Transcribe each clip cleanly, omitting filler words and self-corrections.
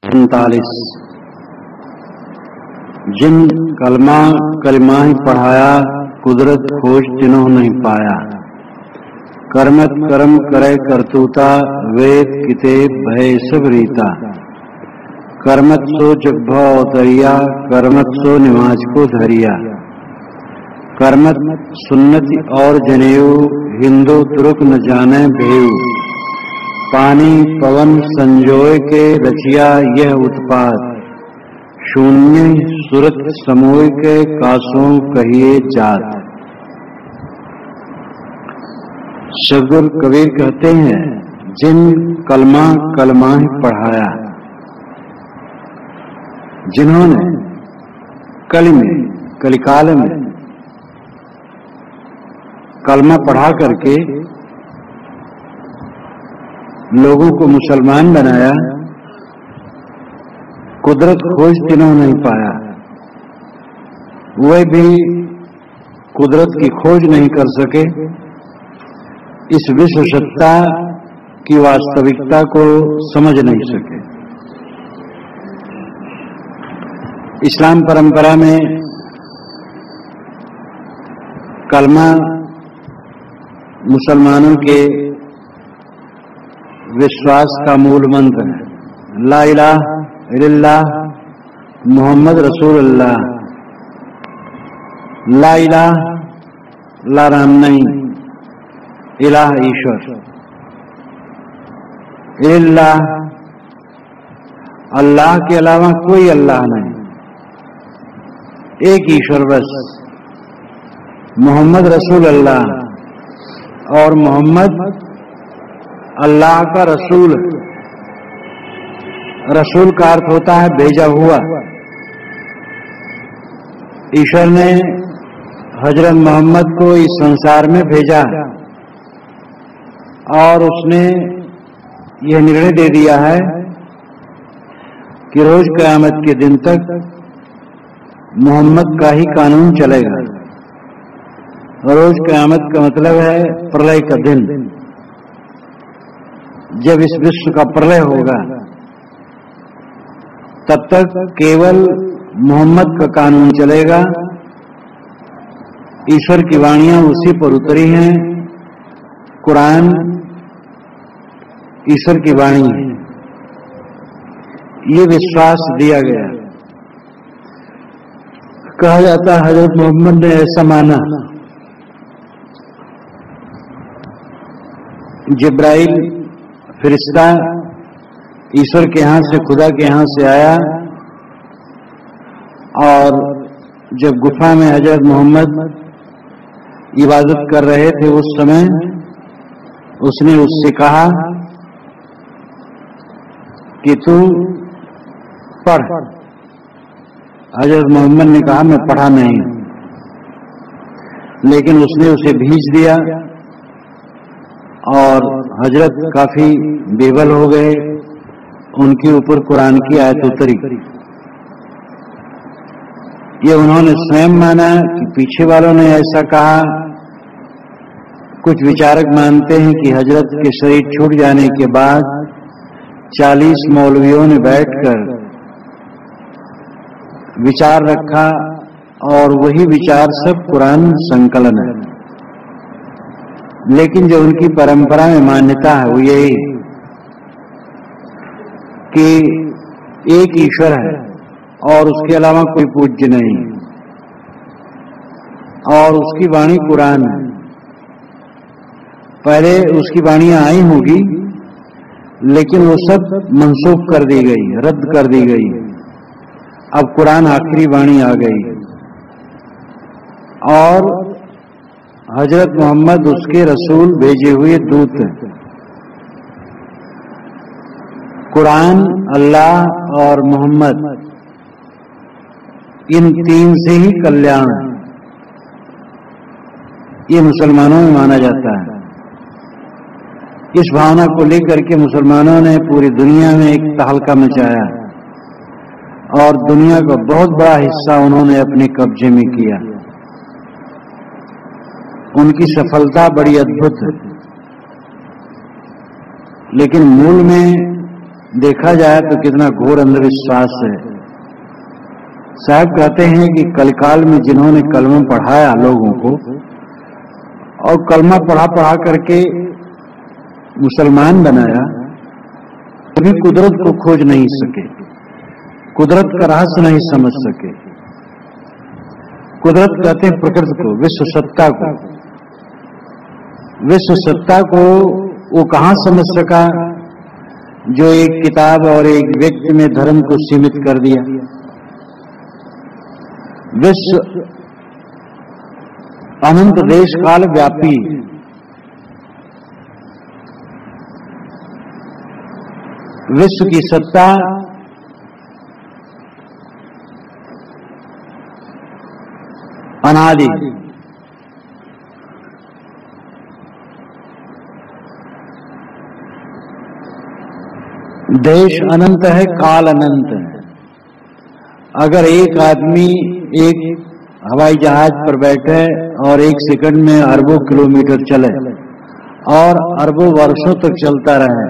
45। जिन कलमा ही पढ़ाया, कुदरत खोज तिन्हों नहीं पाया। करमत करम करे करतूता, वेद कितेब भय सब रीता। करमत सो जग्भा अवतरिया, करमत सो निमाज को धरिया। करमत सुन्नति और जनेऊ, हिंदू तुर्क न जाने भेऊ। पानी पवन संजोय के रचिया यह उत्पात, शून्य सुरत समूह के कासों कहिए जात। सदगुरु कबीर कहते हैं, जिन कलमा ही पढ़ाया, जिन्होंने कलिकाल में कलमा पढ़ा करके लोगों को मुसलमान बनाया, कुदरत खोज तिन्हों नहीं पाया। वह भी कुदरत की खोज नहीं कर सके, इस विश्व सत्ता की वास्तविकता को समझ नहीं सके। इस्लाम परंपरा में कलमा मुसलमानों के विश्वास का मूल मंत्र है। ला इलाहा इल्लल्लाह मोहम्मद रसूलुल्लाह। ला इलाहा, ला राम नहीं, इलाह ईश्वर, इल्लल्लाह अल्लाह के अलावा कोई अल्लाह नहीं, एक ईश्वर बस। मोहम्मद रसूलुल्लाह, और मोहम्मद अल्लाह का रसूल है। रसूल का अर्थ होता है भेजा हुआ। ईश्वर ने हजरत मोहम्मद को इस संसार में भेजा और उसने यह निर्णय दे दिया है कि रोज क़यामत के दिन तक मोहम्मद का ही कानून चलेगा। रोज क़यामत का मतलब है प्रलय का दिन। जब इस विश्व का प्रलय होगा तब तक केवल मोहम्मद का कानून चलेगा। ईश्वर की वाणियां उसी पर उतरी हैं। कुरान ईश्वर की वाणी है, ये विश्वास दिया गया। कहा जाता है हजरत मोहम्मद ने ऐसा माना। जिब्राइल फरिश्ता ईश्वर के यहां से, खुदा के यहां से आया और जब गुफा में हजरत मोहम्मद इबादत कर रहे थे उस समय उसने उससे कहा कि तू पढ़। हजरत मोहम्मद ने कहा मैं पढ़ा नहीं, लेकिन उसने उसे भेज दिया और हजरत काफी बेबल हो गए। उनके ऊपर कुरान की आयत उतरी। ये उन्होंने स्वयं माना कि पीछे वालों ने ऐसा कहा। कुछ विचारक मानते हैं कि हजरत के शरीर छूट जाने के बाद 40 मौलवियों ने बैठकर विचार रखा और वही विचार सब कुरान संकलन है। लेकिन जो उनकी परंपरा में मान्यता है वो यही कि एक ईश्वर है और उसके अलावा कोई पूज्य नहीं, और उसकी वाणी कुरान है। पहले उसकी वाणियां आई होगी लेकिन वो सब मनसूख कर दी गई, रद्द कर दी गई। अब कुरान आखिरी वाणी आ गई और हजरत मोहम्मद उसके रसूल भेजे हुए दूत हैं। कुरान, अल्लाह और मोहम्मद, इन तीन से ही कल्याण है, ये मुसलमानों में माना जाता है। इस भावना को लेकर के मुसलमानों ने पूरी दुनिया में एक तहलका मचाया और दुनिया का बहुत बड़ा हिस्सा उन्होंने अपने कब्जे में किया। उनकी सफलता बड़ी अद्भुत है, लेकिन मूल में देखा जाए तो कितना घोर अंधविश्वास है। साहब कहते हैं कि कलकाल में जिन्होंने कलमा पढ़ाया लोगों को और कलमा पढ़ा करके मुसलमान बनाया, कभी कुदरत को खोज नहीं सके, कुदरत का रहस्य नहीं समझ सके। कुदरत कहते हैं प्रकृति को, विश्व सत्ता को। विश्व सत्ता को वो कहां समझ सका जो एक किताब और एक व्यक्ति में धर्म को सीमित कर दिया। विश्व अनंत देश काल व्यापी, विश्व की सत्ता अनादि, देश अनंत है, काल अनंत है। अगर एक आदमी एक हवाई जहाज पर बैठे और एक सेकंड में अरबों किलोमीटर चले और अरबों वर्षों तक चलता रहे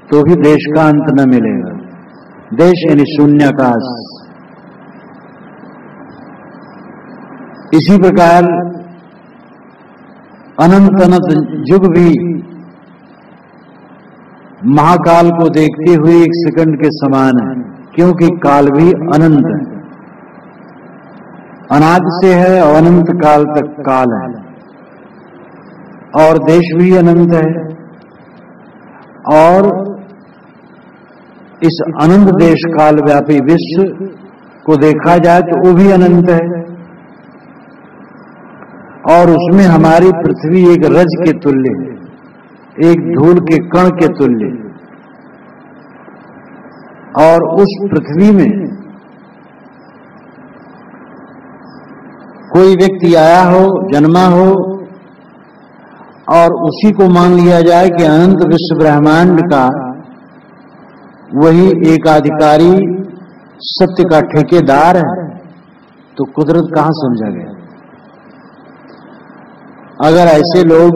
तो भी देश का अंत न मिलेगा। देश यानी शून्याकाश। इसी प्रकार अनंत अनंत युग भी महाकाल को देखते हुए एक सेकंड के समान है, क्योंकि काल भी अनंत है, अनादि से है और अनंत काल तक काल है। और देश भी अनंत है और इस अनंत देश काल व्यापी विश्व को देखा जाए तो वो भी अनंत है और उसमें हमारी पृथ्वी एक रज के तुल्य है, एक धूल के कण के तुल्य। और उस पृथ्वी में कोई व्यक्ति आया हो, जन्मा हो और उसी को मान लिया जाए कि अनंत विश्व ब्रह्मांड का वही एकाधिकारी सत्य का ठेकेदार है, तो कुदरत कहां समझा गया। अगर ऐसे लोग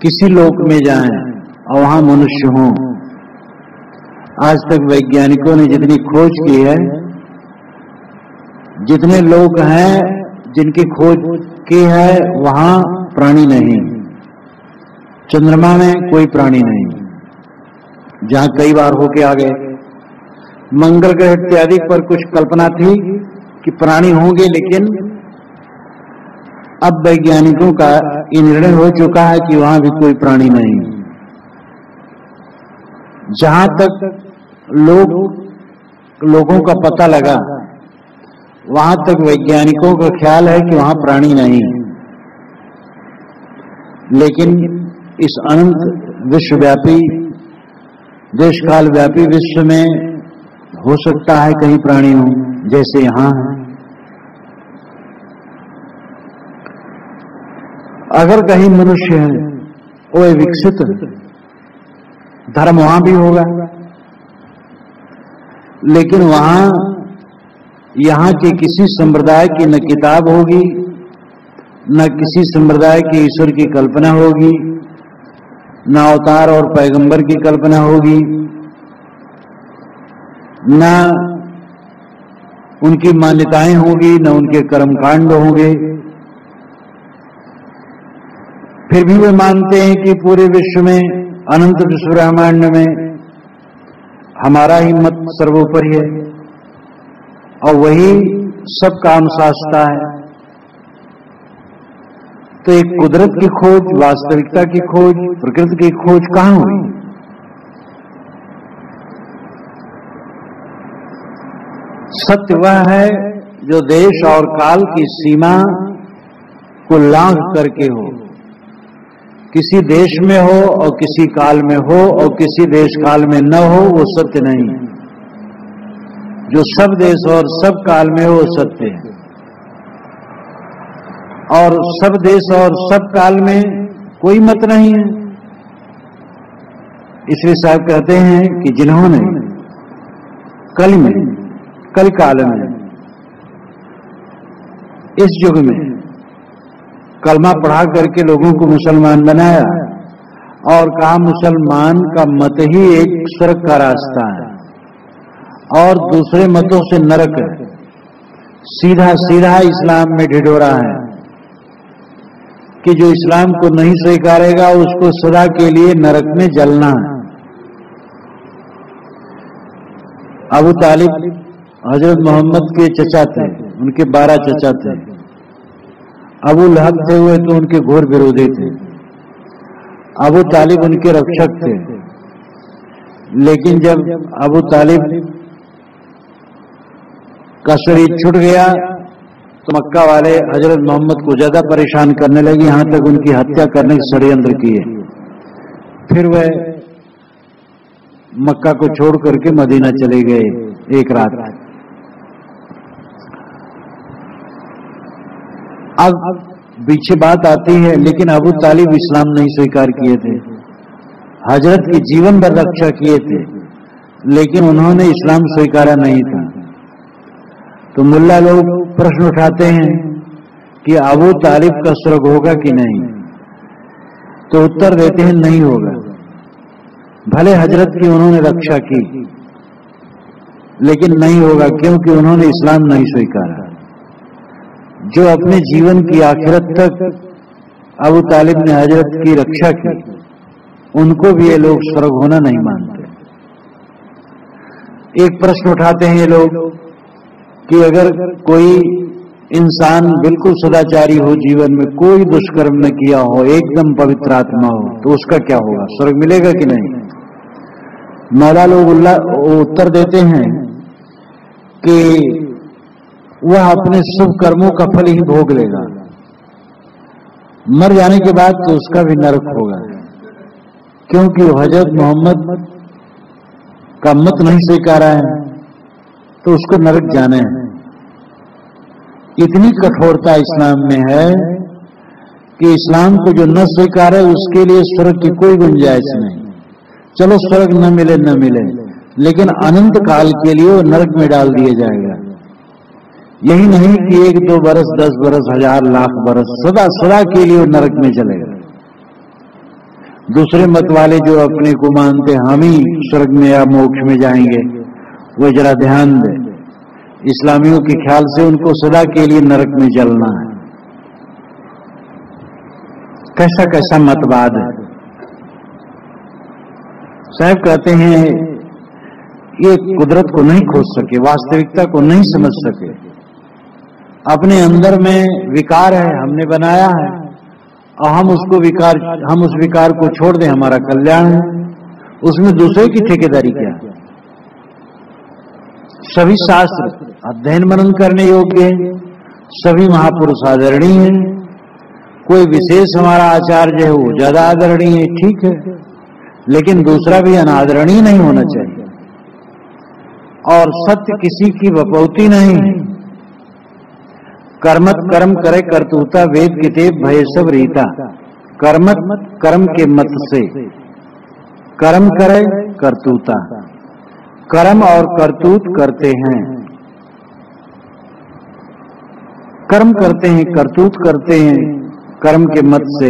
किसी लोक में जाएं और वहां मनुष्य हों, आज तक वैज्ञानिकों ने जितनी खोज की है, जितने लोग हैं जिनकी खोज की है, वहां प्राणी नहीं, चंद्रमा में कोई प्राणी नहीं, जहां कई बार होके आ गए। मंगल ग्रह इत्यादि पर कुछ कल्पना थी कि प्राणी होंगे, लेकिन अब वैज्ञानिकों का ये निर्णय हो चुका है कि वहां भी कोई प्राणी नहीं। जहां तक लोगों का पता लगा, वहां तक वैज्ञानिकों का ख्याल है कि वहां प्राणी नहीं। लेकिन इस अनंत विश्वव्यापी देश काल व्यापी विश्व में हो सकता है कहीं प्राणी हो, जैसे यहां है। अगर कहीं मनुष्य है, वो विकसित धर्म वहां भी होगा, लेकिन वहां यहां के किसी संप्रदाय की न किताब होगी, न किसी संप्रदाय के ईश्वर की कल्पना होगी, न अवतार और पैगंबर की कल्पना होगी, न उनकी मान्यताएं होगी, न उनके कर्मकांड होंगे। फिर भी वे मानते हैं कि पूरे विश्व में, अनंत विश्व ब्रह्मांड में हमारा ही मत सर्वोपरि है और वही सबका अनुशासता है। तो एक कुदरत की खोज, वास्तविकता की खोज, प्रकृति की खोज कहां हुई। सत्य वह है जो देश और काल की सीमा को लांघ करके हो, किसी देश में हो और किसी काल में हो और किसी देश काल में न हो, वो सत्य नहीं। जो सब देश और सब काल में हो, वो सत्य है। और सब देश और सब काल में कोई मत नहीं है। इसलिए साहब कहते हैं कि जिन्होंने कल काल में, इस युग में कलमा पढ़ा करके लोगों को मुसलमान बनाया और कहा मुसलमान का मत ही एक स्वर्ग का रास्ता है और दूसरे मतों से नरक है। सीधा सीधा इस्लाम में ढिढोरा है कि जो इस्लाम को नहीं स्वीकारेगा उसको सदा के लिए नरक में जलना है। अबू तालिब हजरत मोहम्मद के चचा थे, उनके 12 चचा थे। अबू लहब थे हुए तो उनके घोर विरोधी थे। अबू तालिब उनके रक्षक थे, लेकिन जब अबू तालिब का शरीर छूट गया तो मक्का वाले हजरत मोहम्मद को ज्यादा परेशान करने लगे, यहां तक उनकी हत्या करने के षड्यंत्र किए। फिर वह मक्का को छोड़ करके मदीना चले गए एक रात। अब पीछे बात आती है, लेकिन अबू तालिब इस्लाम नहीं स्वीकार किए थे, हजरत की जीवन भर रक्षा किए थे, लेकिन उन्होंने इस्लाम स्वीकारा नहीं था। तो मुल्ला लोग प्रश्न उठाते हैं कि अबू तालिब का स्वर्ग होगा कि नहीं, तो उत्तर देते हैं नहीं होगा। भले हजरत की उन्होंने रक्षा की, लेकिन नहीं होगा, क्योंकि उन्होंने इस्लाम नहीं स्वीकारा। जो अपने जीवन की आखिरत तक अबू तालिब ने हजरत की रक्षा की, उनको भी ये लोग स्वर्ग होना नहीं मानते। एक प्रश्न उठाते हैं ये लोग कि अगर कोई इंसान बिल्कुल सदाचारी हो, जीवन में कोई दुष्कर्म न किया हो, एकदम पवित्र आत्मा हो, तो उसका क्या होगा, स्वर्ग मिलेगा कि नहीं? मौला लोग उत्तर देते हैं कि वह अपने शुभ कर्मों का फल ही भोग लेगा, मर जाने के बाद तो उसका भी नरक होगा, क्योंकि वो हजरत मोहम्मद का मत नहीं स्वीकारा है, तो उसको नरक जाना है। इतनी कठोरता इस्लाम में है कि इस्लाम को जो न स्वीकारे उसके लिए स्वर्ग की कोई गुंजाइश नहीं। चलो स्वर्ग न मिले न मिले, लेकिन अनंत काल के लिए वो नरक में डाल दिया जाएगा। यही नहीं कि 1-2 बरस, 10 बरस, 1000 लाख बरस, सदा सदा के लिए वो नरक में चलेगा। दूसरे मत वाले जो अपने को मानते हम ही स्वर्ग में या मोक्ष में जाएंगे, वो जरा ध्यान दें, इस्लामियों के ख्याल से उनको सदा के लिए नरक में जलना है। कैसा कैसा मतवाद है। साहब कहते हैं ये कुदरत को नहीं खोज सके, वास्तविकता को नहीं समझ सके, अपने अंदर में विकार है, हमने बनाया है और हम उस विकार को छोड़ दें, हमारा कल्याण है, उसमें दूसरे की ठेकेदारी क्या है? सभी शास्त्र अध्ययन मनन करने योग्य हैं, सभी महापुरुष आदरणीय हैं, कोई विशेष हमारा आचार्य हो ज्यादा आदरणीय है, ठीक है, लेकिन दूसरा भी अनादरणीय नहीं होना चाहिए। और सत्य किसी की बपौती नहीं है। कर्मत कर्म करे करतूता, वेद कितेब भय सब रीता। कर्मत कर्म के मत से, कर्म करे करतूता, कर्म और करतूत करते हैं, कर्म करते हैं, करतूत करते हैं, कर्म के मत से।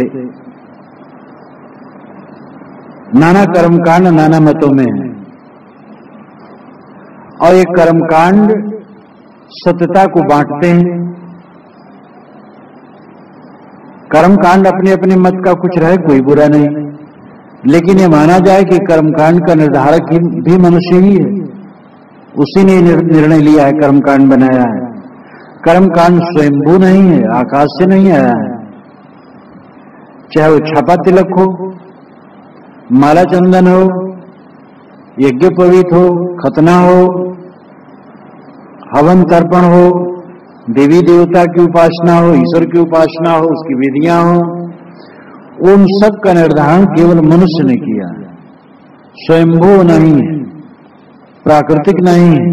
नाना कर्मकांड नाना मतों में है, और ये कर्मकांड सत्यता को बांटते हैं। कर्मकांड अपने अपने मत का कुछ रहे, कोई बुरा नहीं, लेकिन ये माना जाए कि कर्मकांड का निर्धारक भी मनुष्य ही है, उसी ने निर्णय लिया है, कर्मकांड बनाया है। कर्मकांड स्वयंभू नहीं है, आकाश से नहीं आया है। चाहे वो छापा तिलक हो, माला चंदन हो, यज्ञोपवीत हो, खतना हो, हवन तर्पण हो, देवी देवता की उपासना हो, ईश्वर की उपासना हो, उसकी विधियां हो, उन सब का निर्धारण केवल मनुष्य ने किया है, स्वयंभू नहीं है, प्राकृतिक नहीं है,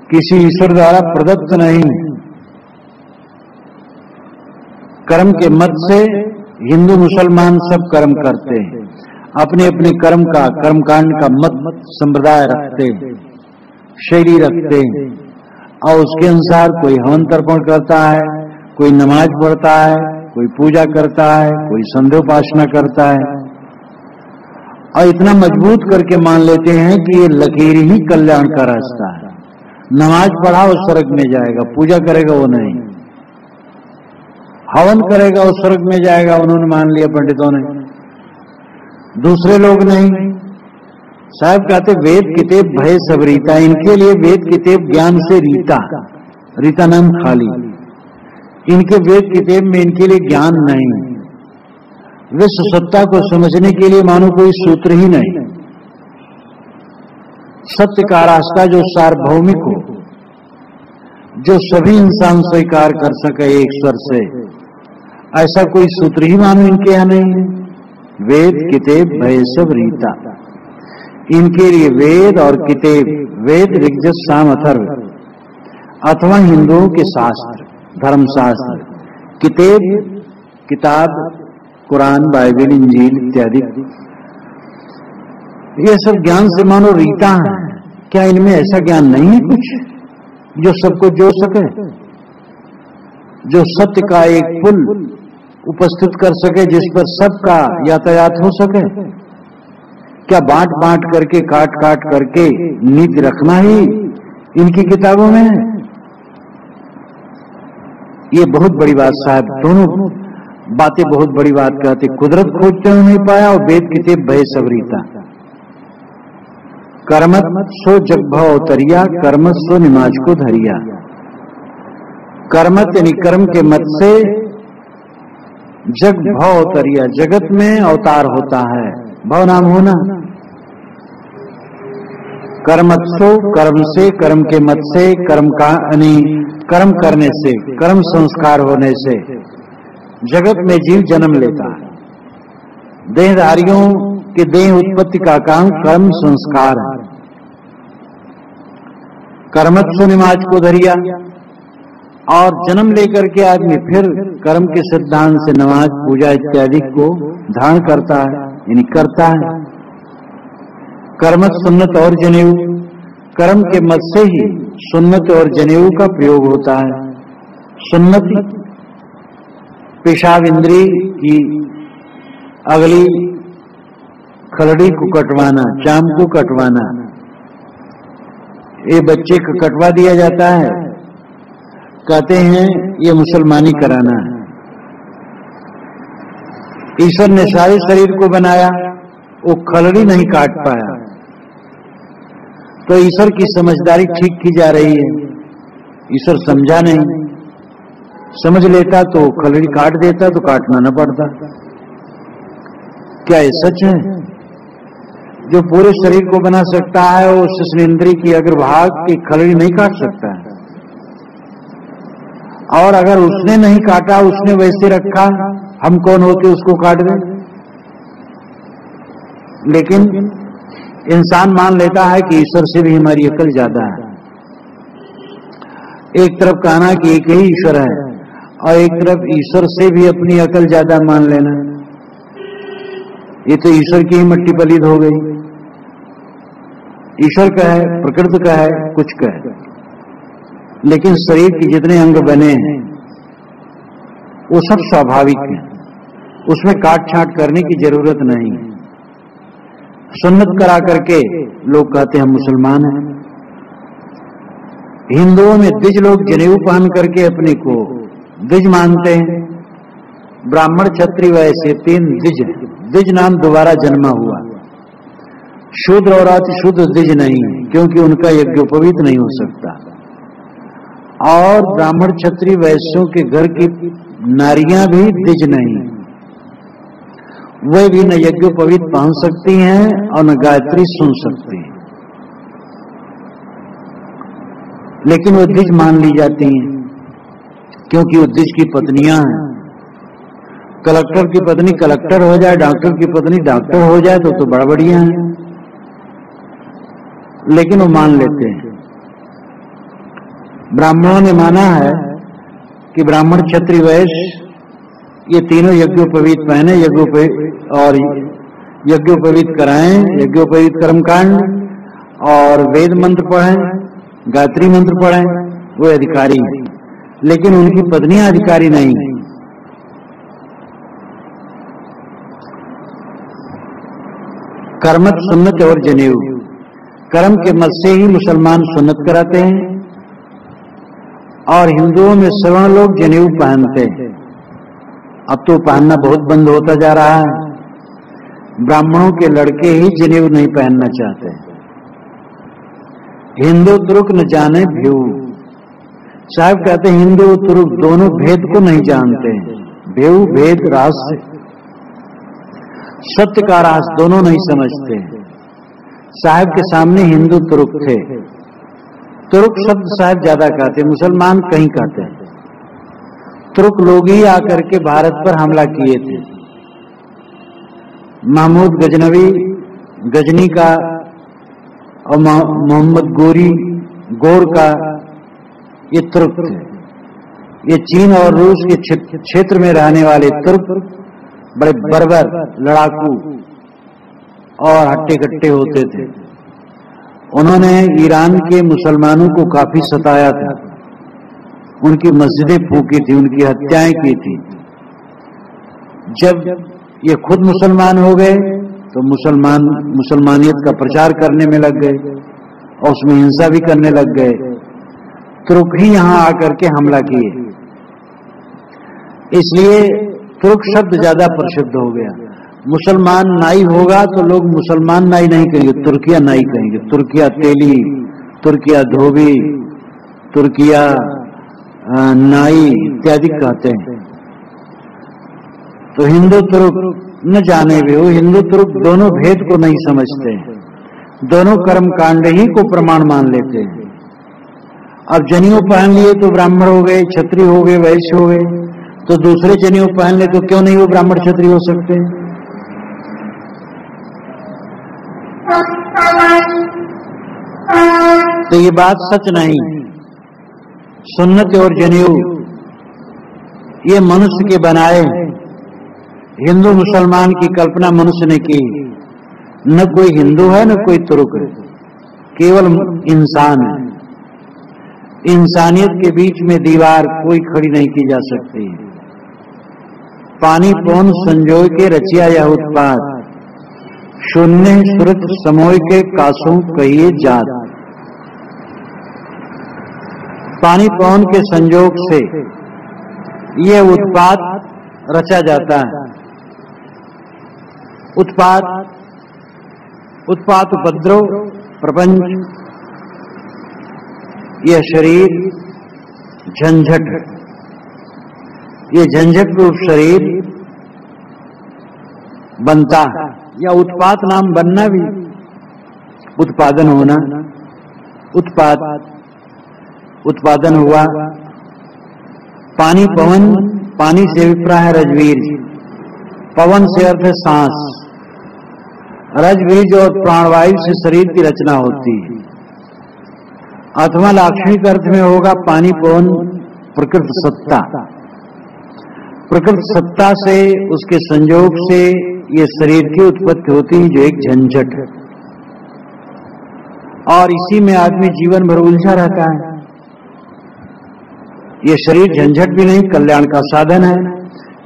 किसी ईश्वर द्वारा प्रदत्त नहीं है। कर्म के मत से हिंदू मुसलमान सब कर्म करते हैं, अपने अपने कर्म का, कर्मकांड का मत संप्रदाय रखते हैं, शैली रखते हैं, और उसके अनुसार कोई हवन तर्पण करता है, कोई नमाज पढ़ता है, कोई पूजा करता है, कोई संध्योपासना करता है। और इतना मजबूत करके मान लेते हैं कि ये लकीर ही कल्याण का रास्ता है। नमाज पढ़ा वो स्वर्ग में जाएगा, पूजा करेगा वो नहीं, हवन करेगा वो स्वर्ग में जाएगा, उन्होंने मान लिया पंडितों ने, दूसरे लोग नहीं। साहब कहते वेद किताब भय सब रीता, इनके लिए वेद किताब ज्ञान से रीता, रीता नाम खाली, इनके वेद किताब में इनके लिए ज्ञान नहीं, विश्व सत्ता को समझने के लिए मानो कोई सूत्र ही नहीं। सत्य का रास्ता जो सार्वभौमिक हो, जो सभी इंसान स्वीकार कर सके एक स्वर से, ऐसा कोई सूत्र ही मानो इनके यहां नहीं है। वेद किताब भय सब रीता, इनके लिए वेद और किताब, वेद ऋग्वेद साम अथर्व अथवा हिंदुओं के शास्त्र धर्मशास्त्र, किताब किताब कुरान बाइबल इंजील इत्यादि, ये सब ज्ञान से मानो रीता है। क्या इनमें ऐसा ज्ञान नहीं है कुछ जो सबको जोड़ सके, जो सत्य का एक पुल उपस्थित कर सके जिस पर सबका यातायात हो सके? क्या बांट बांट करके काट काट करके नीति रखना ही इनकी किताबों में है? ये बहुत बड़ी बात साहब, दोनों बातें बहुत बड़ी बात कहते। कुदरत खोजते हुए नहीं पाया और वेद किताब भय सब रीता। कर्मत सो जग भव तरिया, कर्मत सो निमाज को धरिया। कर्मत यानी कर्म के मत से जग भव तरिया, जगत में अवतार होता है, भव नाम होना। कर्मत सो कर्म से, कर्म के मत से, कर्म का यानी कर्म करने से, कर्म संस्कार होने से जगत में जीव जन्म लेता है। देहधारियों के देह उत्पत्ति का काम कर्म संस्कार है। कर्मत सो निमाज को धरिया, और जन्म लेकर के आदमी फिर कर्म के सिद्धांत से नमाज पूजा इत्यादि को धारण करता है, यानी करता है। कर्मत सुन्नत और जनेऊ, कर्म के मत से ही सुन्नत और जनेऊ का प्रयोग होता है। सुन्नत पेशाब इंद्री की अगली खलड़ी को कटवाना, चाम को कटवाना, ये बच्चे को कटवा दिया जाता है, कहते हैं ये मुसलमानी कराना है। ईश्वर ने सारे शरीर को बनाया, वो खलड़ी नहीं काट पाया, तो ईश्वर की समझदारी ठीक की जा रही है। ईश्वर समझा नहीं, समझ लेता तो खलड़ी काट देता तो काटना न पड़ता। क्या ये सच है? जो पूरे शरीर को बना सकता है वो शिश्नेंद्री की अग्रभाग की खलड़ी नहीं काट सकता है, और अगर उसने नहीं काटा, उसने वैसे रखा, हम कौन होते उसको काट दें? लेकिन इंसान मान लेता है कि ईश्वर से भी हमारी अकल ज्यादा है। एक तरफ कहना कि एक ही ईश्वर है, और एक तरफ ईश्वर से भी अपनी अकल ज्यादा मान लेना, ये तो ईश्वर की ही मट्टी पलीद हो गई। ईश्वर का है, प्रकृति का है, कुछ का है, लेकिन शरीर के जितने अंग बने हैं वो सब स्वाभाविक हैं, उसमें काट छांट करने की जरूरत नहीं। सुन्नत करा करके लोग कहते हैं हम मुसलमान हैं। हिंदुओं में द्विज लोग जनेऊ पहन करके अपने को द्विज मानते हैं। ब्राह्मण क्षत्रिय वैश्य तीन द्विज, द्विज नाम दोबारा जन्मा हुआ। शूद्र और अति शूद्र द्विज नहीं, क्योंकि उनका यज्ञोपवीत नहीं हो सकता। और ब्राह्मण क्षत्रिय वैश्यों के घर की नारियां भी द्विज नहीं, वे भी न यज्ञोपवीत पहन सकती हैं और न गायत्री सुन सकती हैं, लेकिन वो द्विज मान ली जाती हैं, क्योंकि वो द्विज की पत्नियां हैं। कलेक्टर की पत्नी कलेक्टर हो जाए, डॉक्टर की पत्नी डॉक्टर हो जाए तो बड़ा बढ़िया है, लेकिन वो मान लेते हैं। ब्राह्मणों ने माना है कि ब्राह्मण क्षत्रिय वैश्य ये तीनों यज्ञोपवीत पहने, और यज्ञोपवीत कराएं, यज्ञोपवीत कर्मकांड और वेद मंत्र पढ़ें, गायत्री मंत्र पढ़ें, वो अधिकारी हैं, लेकिन उनकी पत्नियां अधिकारी नहीं है। कर्मत सुन्नत और जनेऊ। कर्म के मत से ही मुसलमान सुन्नत कराते हैं और हिंदुओं में सवर्ण लोग जनेऊ पहनते हैं। अब तो पहनना बहुत बंद होता जा रहा है। ब्राह्मणों के लड़के ही जनेऊ नहीं पहनना चाहते। हिंदू तुर्क न जाने भेऊ। साहब कहते हैं हिंदू तुर्क दोनों भेद को नहीं जानते हैं। भेऊ भेद रहस्य, सत्य का राज दोनों नहीं समझते। साहब के सामने हिंदू तुर्क थे। तुर्क शब्द साहब ज्यादा कहते, मुसलमान कहीं कहते हैं। तुर्क लोग ही आकर के भारत पर हमला किए थे। महमूद गजनवी, गजनी का और मोहम्मद गोर का, ये तुर्क थे। ये चीन और रूस के क्षेत्र में रहने वाले तुर्क बड़े बर्बर, लड़ाकू और हट्टे कट्टे होते थे। उन्होंने ईरान के मुसलमानों को काफी सताया था। उनकी मस्जिदें फूकी थी, उनकी हत्याएं की थी। जब ये खुद मुसलमान हो गए तो मुसलमानियत का प्रचार करने में लग गए और उसमें हिंसा भी करने लग गए। तुर्क ही यहां आकर के हमला किए, इसलिए तुर्क शब्द ज्यादा प्रसिद्ध हो गया। मुसलमान नाई होगा तो लोग मुसलमान नाई नहीं कहेंगे, तुर्किया नाई कहेंगे। तुर्किया तेली, तुर्किया धोबी, तुर्किया नाई इत्यादि कहते हैं। तो हिंदू तुर्क न जाने भी हो, हिंदू तुर्क दोनों भेद को नहीं समझते हैं। दोनों कर्म कांड ही को प्रमाण मान लेते हैं। अब जनेऊ पहन लिए तो ब्राह्मण हो गए, क्षत्रिय हो गए, वैश्य हो गए। तो दूसरे जनेऊ पहन ले तो क्यों नहीं वो ब्राह्मण क्षत्रिय हो सकते? तो ये बात सच नहीं। सुन्नत और जनेऊ ये मनुष्य के बनाए। हिंदू मुसलमान की कल्पना मनुष्य ने की। न कोई हिंदू है न कोई तुर्क है, केवल इंसान है। इंसानियत के बीच में दीवार कोई खड़ी नहीं की जा सकती। पानी पौन संजोय के रचिया यह उत्पाद, शून्य सुरत समोय के कासों कहिए जात। पानी पौन के संजोग से यह उत्पाद रचा जाता है। उत्पात उपद्रव प्रपंच, यह शरीर झंझट, ये झंझट रूप शरीर बनता है। या उत्पात नाम बनना भी, उत्पादन होना, उत्पादन हुआ। पानी पवन, पानी से विप्राय है रजवीर, पवन से अर्थ है सांस। रजबीज और प्राणवायु से शरीर की रचना होती है। अथवा लाक्षणिक अर्थ में होगा पानी पवन प्रकृत सत्ता। प्रकृत सत्ता से, उसके संयोग से ये शरीर की उत्पत्ति होती है, जो एक झंझट है। और इसी में आदमी जीवन भर उलझा रहता है। ये शरीर झंझट भी नहीं, कल्याण का साधन है।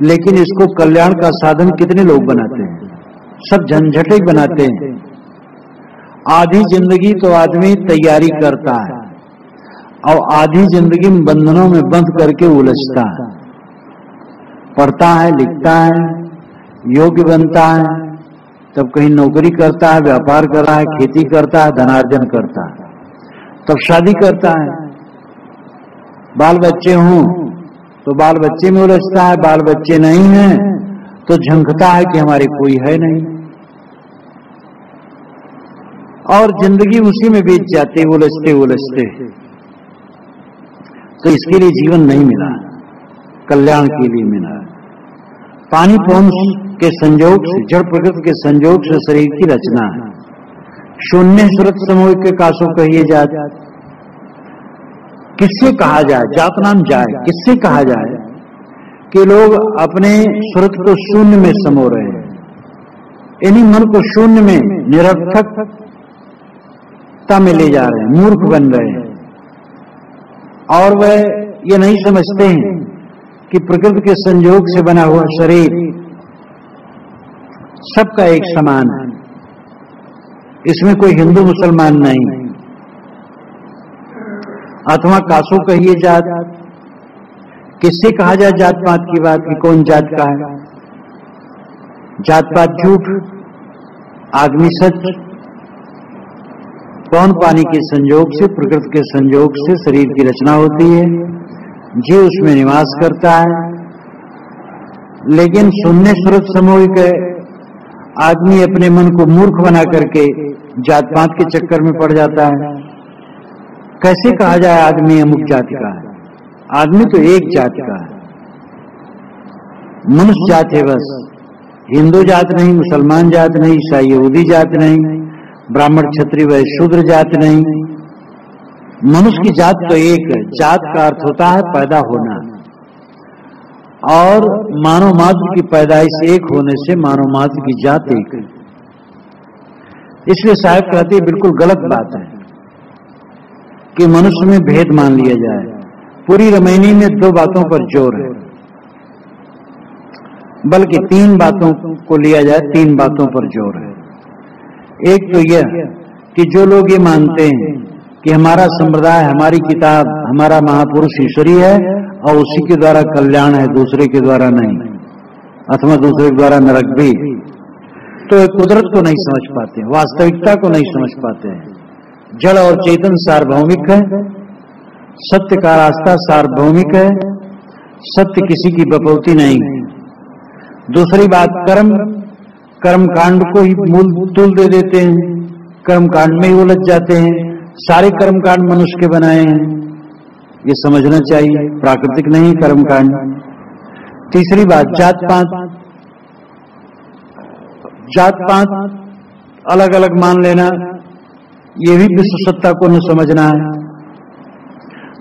लेकिन इसको कल्याण का साधन कितने लोग बनाते हैं? सब झंझट ही बनाते हैं। आधी जिंदगी तो आदमी तैयारी करता है और आधी जिंदगी में बंधनों में बंध करके उलझता है। पढ़ता है, लिखता है, योग्य बनता है, तब कहीं नौकरी करता है, व्यापार करता है, खेती करता है, धनार्जन करता है, तब शादी करता है। बाल बच्चे हों तो बाल बच्चे में उलझता है, बाल बच्चे नहीं हैं तो झंकता है कि हमारे कोई है नहीं। और जिंदगी उसी में बीत जाती, उलझते उलझते। तो इसके लिए जीवन नहीं मिला, कल्याण के लिए मिला। पानी पवन के संयोग से, जड़ प्रकृति के संयोग से शरीर की रचना है। शून्य सुरत समूह के कासों कहिए जात। किससे कहा जाए? जात नाम जाए। किससे कहा जाए कि लोग अपने सुरत को शून्य में समो रहे हैं, इन्हीं मन को शून्य में, निरर्थकता में ले जा रहे हैं, मूर्ख बन रहे हैं। और वह ये नहीं समझते हैं कि प्रकृति के संयोग से बना हुआ शरीर सबका एक समान है। इसमें कोई हिंदू मुसलमान नहीं, अथवा कासो कहिए जात। किससे कहा जाए जात पात की बात कि कौन जात का है? जात पात झूठ, आदमी सच। कौन पानी के संयोग से, प्रकृति के संयोग से शरीर की रचना होती है, जीव उसमें निवास करता है। लेकिन शून्य स्रोत सामूहिक है, आदमी अपने मन को मूर्ख बना करके जात पात के चक्कर में पड़ जाता है। कैसे कहा जाए आदमी अमुक जाति का है? आदमी तो एक जाति का है, मनुष्य जात है बस। हिंदू जात नहीं, मुसलमान जात नहीं, ईसाई यहूदी जात नहीं, ब्राह्मण क्षत्रिय वैश्य शूद्र जात नहीं। मनुष्य की जात तो एक है। जात का अर्थ होता है पैदा होना, और मानव मात्र की पैदाइश एक होने से मानव मात्र की जात एक है। इसलिए साहब कहते हैं बिल्कुल गलत बात है कि मनुष्य में भेद मान लिया जाए। पूरी रामायणी में दो बातों पर जोर है, बल्कि तीन बातों को लिया जाए, तीन बातों पर जोर है। एक तो यह कि जो लोग ये मानते हैं कि हमारा संप्रदाय, हमारी किताब, हमारा महापुरुष ईश्वरी है और उसी के द्वारा कल्याण है, दूसरे के द्वारा नहीं, अथवा दूसरे के द्वारा नरक भी, तो कुदरत को नहीं समझ पाते, वास्तविकता को नहीं समझ पाते हैं। जड़ और चेतन सार्वभौमिक है, सत्य का रास्ता सार्वभौमिक है, सत्य किसी की बपौती नहीं है। दूसरी बात, कर्म कांड को ही मूल तूल दे देते हैं, कर्म कांड में ही उलझ जाते हैं। सारे कर्म कांड मनुष्य के बनाए हैं, ये समझना चाहिए, प्राकृतिक नहीं कर्म कांड। तीसरी बात, जात पात अलग अलग मान लेना, ये भी विश्व सत्ता को न समझना है।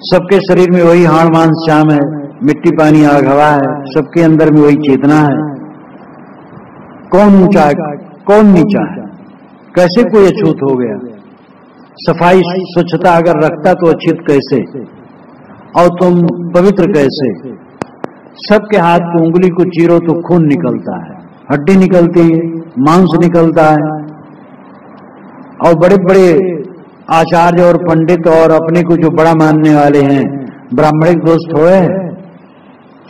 सबके शरीर में वही हाड़ मांस चाम है, मिट्टी पानी आग हवा है, सबके अंदर में वही चेतना है। कौन ऊंचा है, कौन नीचा है? कैसे कोई अछूत हो गया? सफाई स्वच्छता अगर रखता तो अछूत कैसे, और तुम पवित्र कैसे? सबके हाथ को उंगली को चीरो तो खून निकलता है, हड्डी निकलती है, मांस निकलता है। और बड़े बड़े आचार्य और पंडित और अपने को जो बड़ा मानने वाले हैं, ब्राह्मणिक दोस्त होए,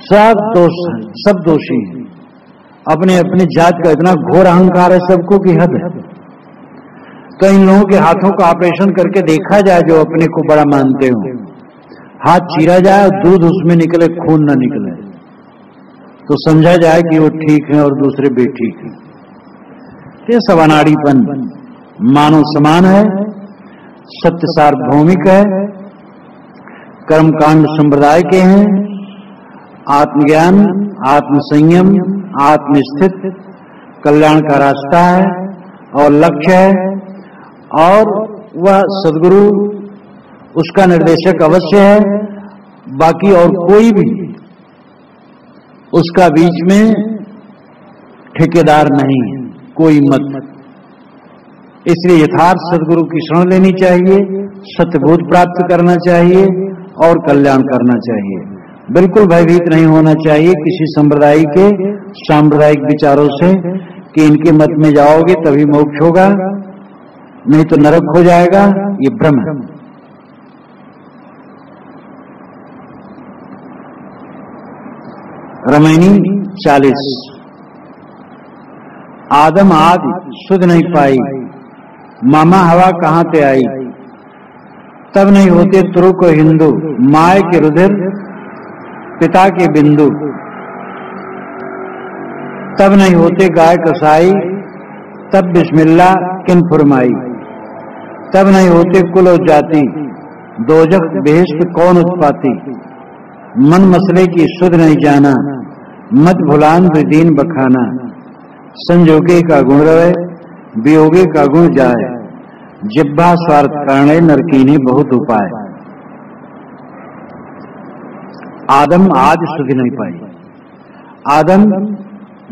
सब दोषी हैं। अपने अपने जात का इतना घोर अहंकार है सबको की हद है। तो इन लोगों के हाथों का ऑपरेशन करके देखा जाए, जो अपने को बड़ा मानते हो, हाथ चीरा जाए और दूध उसमें निकले, खून न निकले, तो समझा जाए कि वो ठीक है और दूसरे बेठीक है। ये सब अनाड़ीपन। मानव समान है, सत्य सार्वभौमिक है, कर्मकांड संप्रदाय के हैं, आत्मज्ञान, आत्मसंयम, आत्मस्थित कल्याण का रास्ता है और लक्ष्य है, और वह सद्गुरु उसका निर्देशक अवश्य है। बाकी और कोई भी उसका बीच में ठेकेदार नहीं है, कोई मत। इसलिए यथार्थ सद्गुरु की शरण लेनी चाहिए, सत्यबोध प्राप्त करना चाहिए और कल्याण करना चाहिए। बिल्कुल भयभीत नहीं होना चाहिए किसी संप्रदाय के सांप्रदायिक विचारों से कि इनके मत में जाओगे तभी मोक्ष होगा, नहीं तो नरक हो जाएगा। ये भ्रम है। रामायणी 40। आदम आदि सुध नहीं पाई, मामा हवा कहाँ ते आई। तब नहीं होते तुरुक हिंदू, माय के रुधिर पिता के बिंदु। तब नहीं होते गाय कसाई, तब बिस्मिल्लाह किन फुरमाई। तब नहीं होते कुल और जाति, दोजख बेहश्त कौन उत्पाती। मन मसले की सुध नहीं जाना, मत भुलान दीन बखाना। संजोगे का गुण रहे, वियोगे का गुण जाए। जिब्बा स्वार्थ कारणे नरकीने बहुत उपाय। आदम आज सुध नहीं पाई। आदम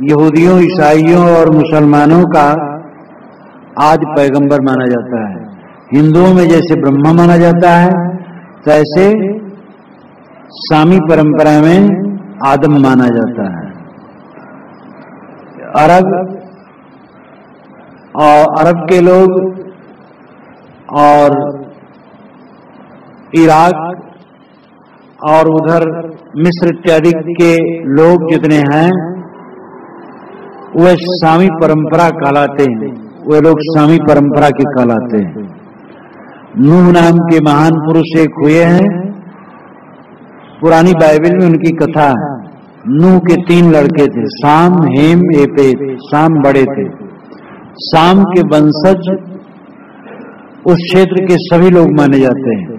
यहूदियों, ईसाइयों और मुसलमानों का आज पैगंबर माना जाता है। हिंदुओं में जैसे ब्रह्मा माना जाता है, तैसे सामी परंपरा में आदम माना जाता है। अरब के लोग और इराक और उधर मिस्र इत्यादि के लोग जितने हैं वे सामी परंपरा कहलाते हैं। वे लोग सामी परंपरा के कहलाते हैं। नूह नाम के महान पुरुष एक हुए हैं। पुरानी बाइबल में उनकी कथा है। नूह के 3 लड़के थे, साम, हेम, एपेत। साम बड़े थे। साम के वंशज उस क्षेत्र के सभी लोग माने जाते हैं,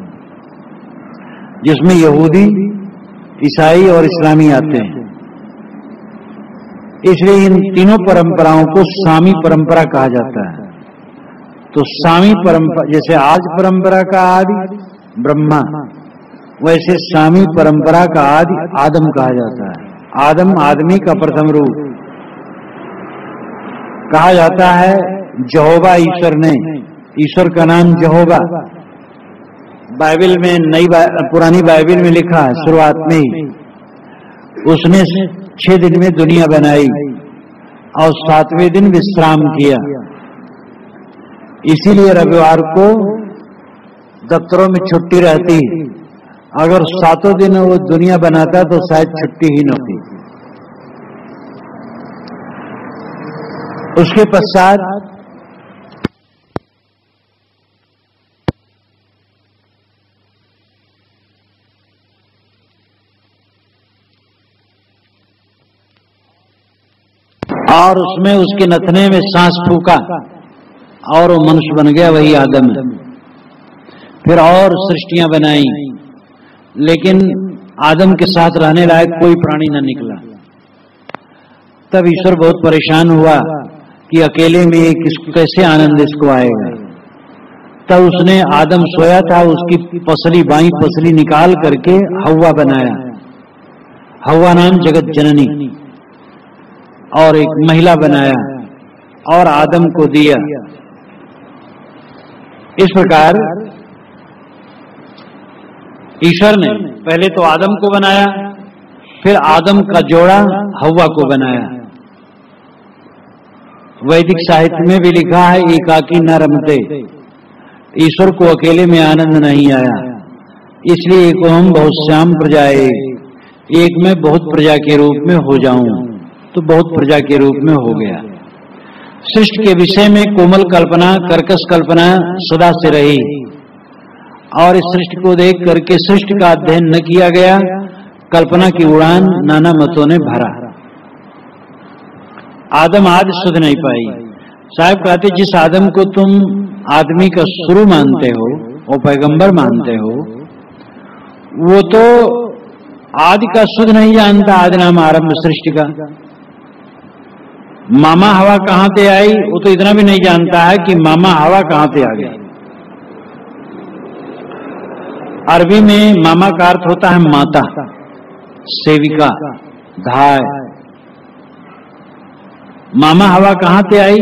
जिसमें यहूदी, ईसाई और इस्लामी आते हैं। इसलिए इन तीनों परंपराओं को सामी परंपरा कहा जाता है। तो सामी परंपरा, जैसे आज परंपरा का आदि ब्रह्मा, वैसे सामी परंपरा का आदि आदम कहा जाता है। आदम आदमी का प्रथम रूप कहा जाता है। यहोवा ईश्वर ने, ईश्वर का नाम यहोवा बाइबल में पुरानी बाइबल में लिखा है। शुरुआत में ही उसने 6 दिन में दुनिया बनाई और 7वें दिन विश्राम किया। इसीलिए रविवार को दफ्तरों में छुट्टी रहती। अगर 7 दिन वो दुनिया बनाता तो शायद छुट्टी ही न होती। उसके पश्चात और उसमें उसके नथने में सांस फूका और वो मनुष्य बन गया, वही आदम है। फिर और सृष्टियां बनाई, लेकिन आदम के साथ रहने लायक कोई प्राणी न निकला। तब ईश्वर बहुत परेशान हुआ कि अकेले में कैसे आनंद इसको आएगा। तब उसने, आदम सोया था, उसकी पसली, बाईं पसली निकाल करके हव्वा बनाया। हव्वा नाम जगत जननी, और एक महिला बनाया और आदम को दिया। इस प्रकार ईश्वर ने पहले तो आदम को बनाया, फिर आदम का जोड़ा हव्वा को बनाया। वैदिक साहित्य में भी लिखा है, एकाकी न रमते। ईश्वर को अकेले में आनंद नहीं आया, इसलिए एक हम बहुश्याम प्रजाए, एक मैं बहुत प्रजा के रूप में हो जाऊं, तो बहुत प्रजा के रूप में हो गया। सृष्टि के विषय में कोमल कल्पना, कर्कश कल्पना सदा से रही, और इस सृष्टि को देख करके सृष्टि का अध्ययन न किया गया। कल्पना की उड़ान नाना मतों ने भरा। आदम आदि सुध नहीं पाई। साहब कहते, जिस आदम को तुम आदमी का शुरू मानते हो और पैगंबर मानते हो, वो तो आदि का सुध नहीं जानता। आदि नाम आरंभ सृष्टि का। मामा हवा कहां से आई, वो तो इतना भी नहीं जानता है कि मामा हवा कहां से आ गई। अरबी में मामा का अर्थ होता है माता, सेविका, धाय। मामा हवा कहां से आई,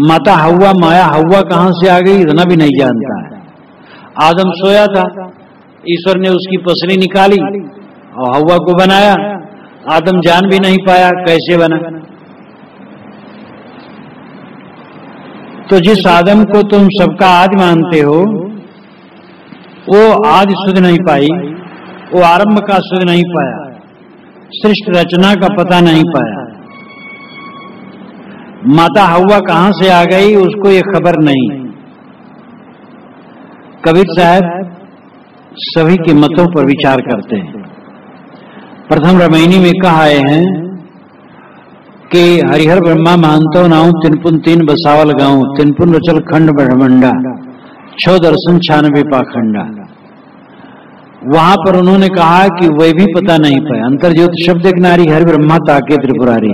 माता हव्वा, माया हव्वा कहां से आ गई, इतना भी नहीं जानता है। आदम सोया था, ईश्वर ने उसकी पसली निकाली और हव्वा को बनाया। आदम जान भी नहीं पाया कैसे बना। तो जिस आदम को तुम सबका आदि मानते हो, वो आदि सुध नहीं पाई, वो आरंभ का सुध नहीं पाया, सृष्टि रचना का पता नहीं पाया। माता हव्वा कहां से आ गई, उसको ये खबर नहीं। कबीर साहब सभी के मतों पर विचार करते हैं। प्रथम रामायणी में कहा हैं कि हरिहर ब्रह्मा मानतो नाऊ, तिनपुन तीन बसावल गाँव, तिनपुन रचल खंड ब्रह्मंडा, 6 दर्शन 96 पाखंडा। वहां पर उन्होंने कहा कि वह भी पता नहीं पाए। अंतर्ज्योत शब्द एक नारी, हरि ब्रह्मा ताके त्रिपुरारी,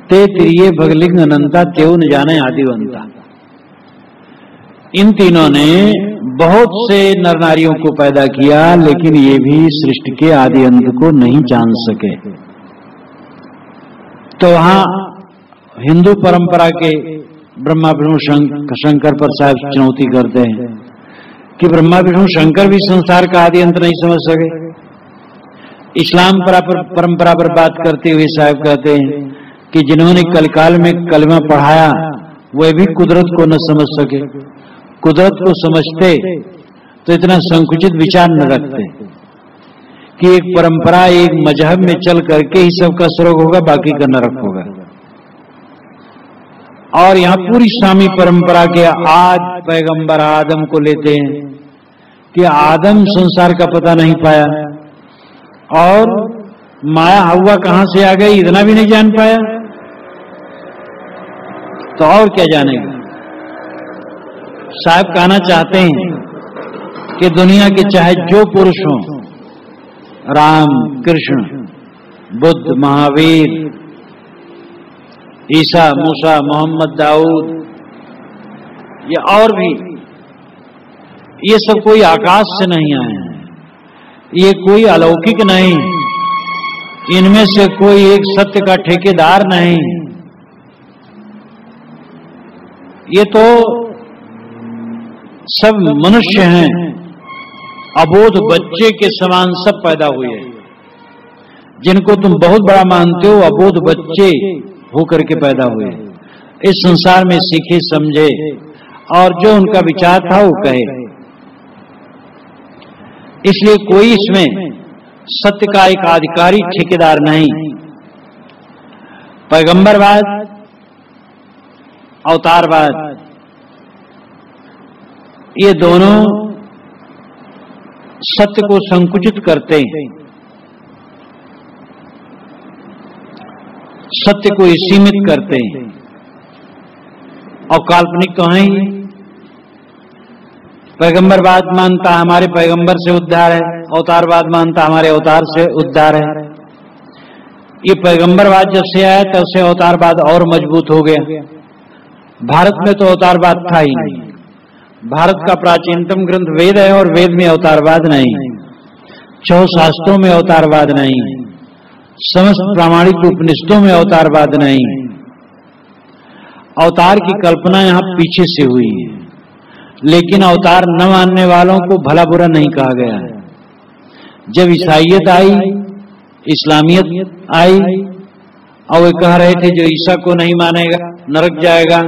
ते त्रिये भगलिंग अनंता, तेऊ न जाने आदिवंता। इन तीनों ने बहुत से नर नारियों को पैदा किया, लेकिन ये भी सृष्टि के आदि अंत को नहीं जान सके। तो वहां हिंदू परंपरा के ब्रह्मा विष्णु शंकर पर साहब चुनौती करते हैं कि ब्रह्मा विष्णु शंकर भी संसार का आदि अंत नहीं समझ सके। इस्लाम परंपरा पर बात करते हुए साहब कहते हैं कि जिन्होंने कलकाल में कलमा पढ़ाया वह भी कुदरत को न समझ सके। कुदरत को समझते तो इतना संकुचित विचार न रखते कि एक परंपरा, एक मजहब में चल करके ही सबका स्वर्ग होगा, बाकी का नरक होगा। और यहाँ पूरी इस्लामी परंपरा के आज पैगंबर आदम को लेते हैं कि आदम संसार का पता नहीं पाया और माया हव्वा कहां से आ गई इतना भी नहीं जान पाया, तो और क्या जानेगा। साहब कहना चाहते हैं कि दुनिया के चाहे जो पुरुष हों, राम, कृष्ण, बुद्ध, महावीर, ईसा, मूसा, मोहम्मद, दाऊद, ये और भी, ये सब कोई आकाश से नहीं आए हैं, ये कोई अलौकिक नहीं, इनमें से कोई एक सत्य का ठेकेदार नहीं, ये तो सब मनुष्य हैं, अबोध बच्चे के समान सब पैदा हुए हैं। जिनको तुम बहुत बड़ा मानते हो, अबोध बच्चे होकर के पैदा हुए। इस संसार में सीखे, समझे और जो उनका विचार था वो कहे। इसलिए कोई इसमें सत्य का एक अधिकारी ठेकेदार नहीं। पैगंबरवाद, अवतारवाद, ये दोनों सत्य को संकुचित करते हैं, सत्य को सीमित करते हैं और काल्पनिक तो है ही। पैगंबरवाद मानता हमारे पैगंबर से उद्धार है, अवतारवाद मानता हमारे अवतार से उद्धार है। ये पैगंबरवाद जब से आया तब से अवतारवाद और मजबूत हो गया। भारत में तो अवतारवाद था ही नहीं। भारत का प्राचीनतम ग्रंथ वेद है और वेद में अवतारवाद नहीं, 6 शास्त्रों में अवतारवाद नहीं, समस्त प्रामाणिक उपनिषदों में अवतारवाद नहीं। अवतार की कल्पना यहां पीछे से हुई है, लेकिन अवतार न मानने वालों को भला बुरा नहीं कहा गया है। जब ईसाईयत आई, इस्लामियत आई और वे कह रहे थे जो ईसा को नहीं मानेगा नरक जाएगा,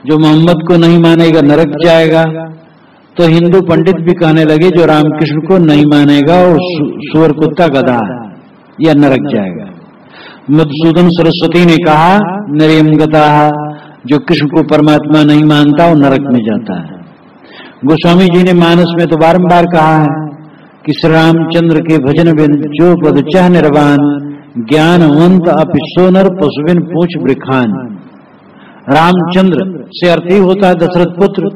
जो मोहम्मद को नहीं मानेगा नरक जाएगा, तो हिंदू पंडित भी कहने लगे जो रामकृष्ण को नहीं मानेगा वो सुअर कुत्ता गधा है, या नरक जाएगा। मधुसूदन सरस्वती ने कहा नरेम गता, जो कृष्ण को परमात्मा नहीं मानता वो नरक में जाता है। गोस्वामी जी ने मानस में तो बारंबार कहा है कि श्री रामचंद्र के भजन बिन जो पद चाह निर्वाण, ज्ञानवंत अपिसोनर पशुबिन पूछ वृखान। रामचंद्र से अर्थ ही होता है दशरथ पुत्र।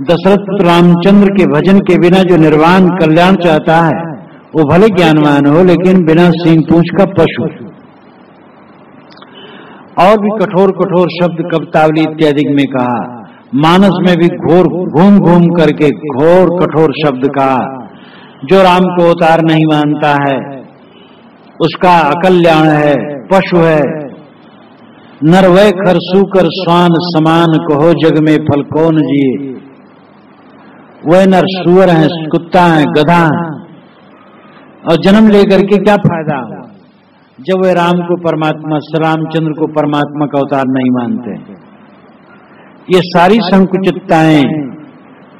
दशरथ पुत्र रामचंद्र के भजन के बिना जो निर्वाण कल्याण चाहता है वो भले ज्ञानवान हो, लेकिन बिना सींग पूंछ का पशु। और भी कठोर कठोर शब्द कवितावली इत्यादि में कहा। मानस में भी घोर घूम घूम करके घोर कठोर शब्द कहा। जो राम को अवतार नहीं मानता है उसका अकल्याण है, पशु है। नर वै खर सूकर स्वान समान, कहो जग में फल कौन जिए। वह नर सुअर है, कुत्ता है, गधा है, और जन्म लेकर के क्या फायदा जब वे राम को परमात्मा, श्री रामचंद्र को परमात्मा का अवतार नहीं मानते। ये सारी संकुचितताएं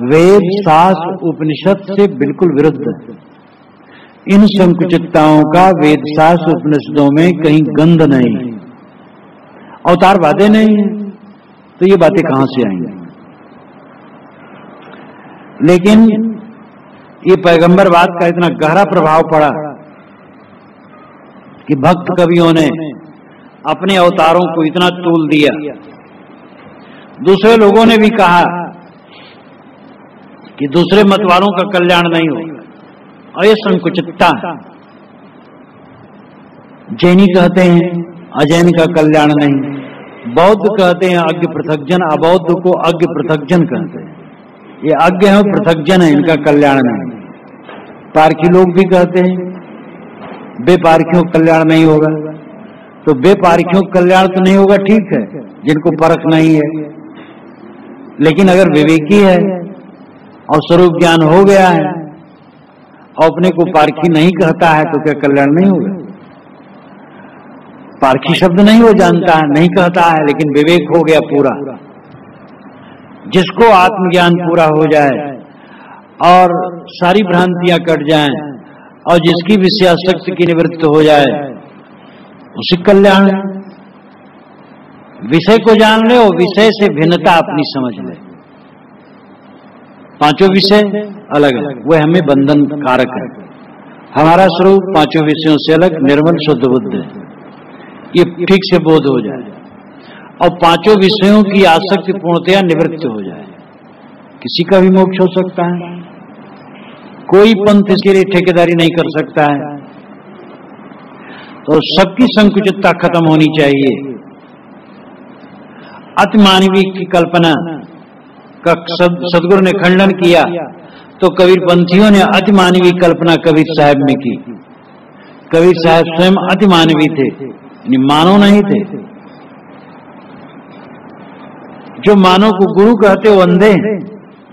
वेद, शास्त्र, उपनिषद से बिल्कुल विरुद्ध है। इन संकुचितताओं का वेद, शास्त्र, उपनिषदों में कहीं गंध नहीं, अवतारवादे नहीं है, तो ये बातें कहां से आएंगी। लेकिन ये पैगंबरवाद का इतना गहरा प्रभाव पड़ा कि भक्त कवियों ने अपने अवतारों को इतना तूल दिया। दूसरे लोगों ने भी कहा कि दूसरे मत वालों का कल्याण नहीं होगा, और ये संकुचितता। जैनी कहते हैं अजैन का कल्याण नहीं, बौद्ध कहते हैं अज्ञ पृथकजन, अबौद्ध को अज्ञ पृथकजन कहते हैं। ये अज्ञ है, पृथकजन है, इनका कल्याण नहीं। पारखी लोग भी कहते हैं बेपारखियों कल्याण नहीं होगा, तो बेपारखियों कल्याण तो नहीं होगा, ठीक है, जिनको परख नहीं है। लेकिन अगर विवेकी है और स्वरूप ज्ञान हो गया है और अपने को पारखी नहीं कहता है, तो क्या कल्याण नहीं होगा। पारखी शब्द नहीं वो जानता है, नहीं कहता है, लेकिन विवेक हो गया पूरा, जिसको आत्मज्ञान पूरा हो जाए और सारी भ्रांतियां कट जाएं और जिसकी विषयासक्ति की निवृत्ति हो जाए, उसी कल्याण है। विषय को जान ले और विषय से भिन्नता अपनी समझ ले। पांचों विषय अलग है, वह हमें बंधन कारक है। हमारा स्वरूप पांचों विषयों से अलग, निर्मल शुद्ध बुद्ध है। ये ठीक से बोध हो जाए और पांचों विषयों की आसक्ति पूर्णतया निवृत्त हो जाए, किसी का भी मोक्ष हो सकता है। कोई पंथ इसके लिए ठेकेदारी नहीं कर सकता है। तो सबकी संकुचितता खत्म होनी चाहिए। अतिमानवीय की कल्पना का सदगुरु ने खंडन किया तो कबीर पंथियों ने अतिमानवीय कल्पना कबीर साहब में की। कबीर साहब स्वयं अतिमानवीय थे, यानी मानव नहीं थे। जो मानव को गुरु कहते हो अंधे,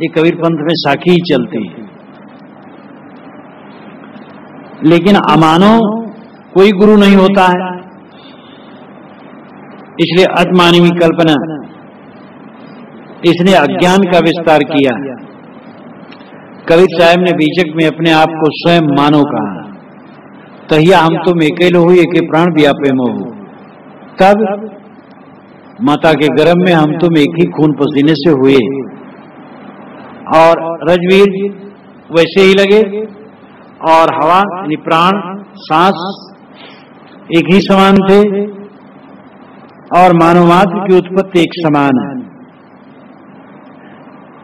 ये कबीर पंथ में साखी ही चलती है। लेकिन अमानव कोई गुरु नहीं होता है, इसलिए अतिमानवीय कल्पना, इसने अज्ञान का विस्तार किया। कबीर साहब ने बीजक में अपने आप को स्वयं मानव कहा। तहिया हम तुम एके लोहु एके प्राण व्यापे मोहु। तब माता के गर्भ में हम तुम एक ही खून पसीने से हुए और रजवीर वैसे ही लगे और हवा यानी प्राण सांस एक ही समान थे और मानव मात्र की उत्पत्ति एक समान है।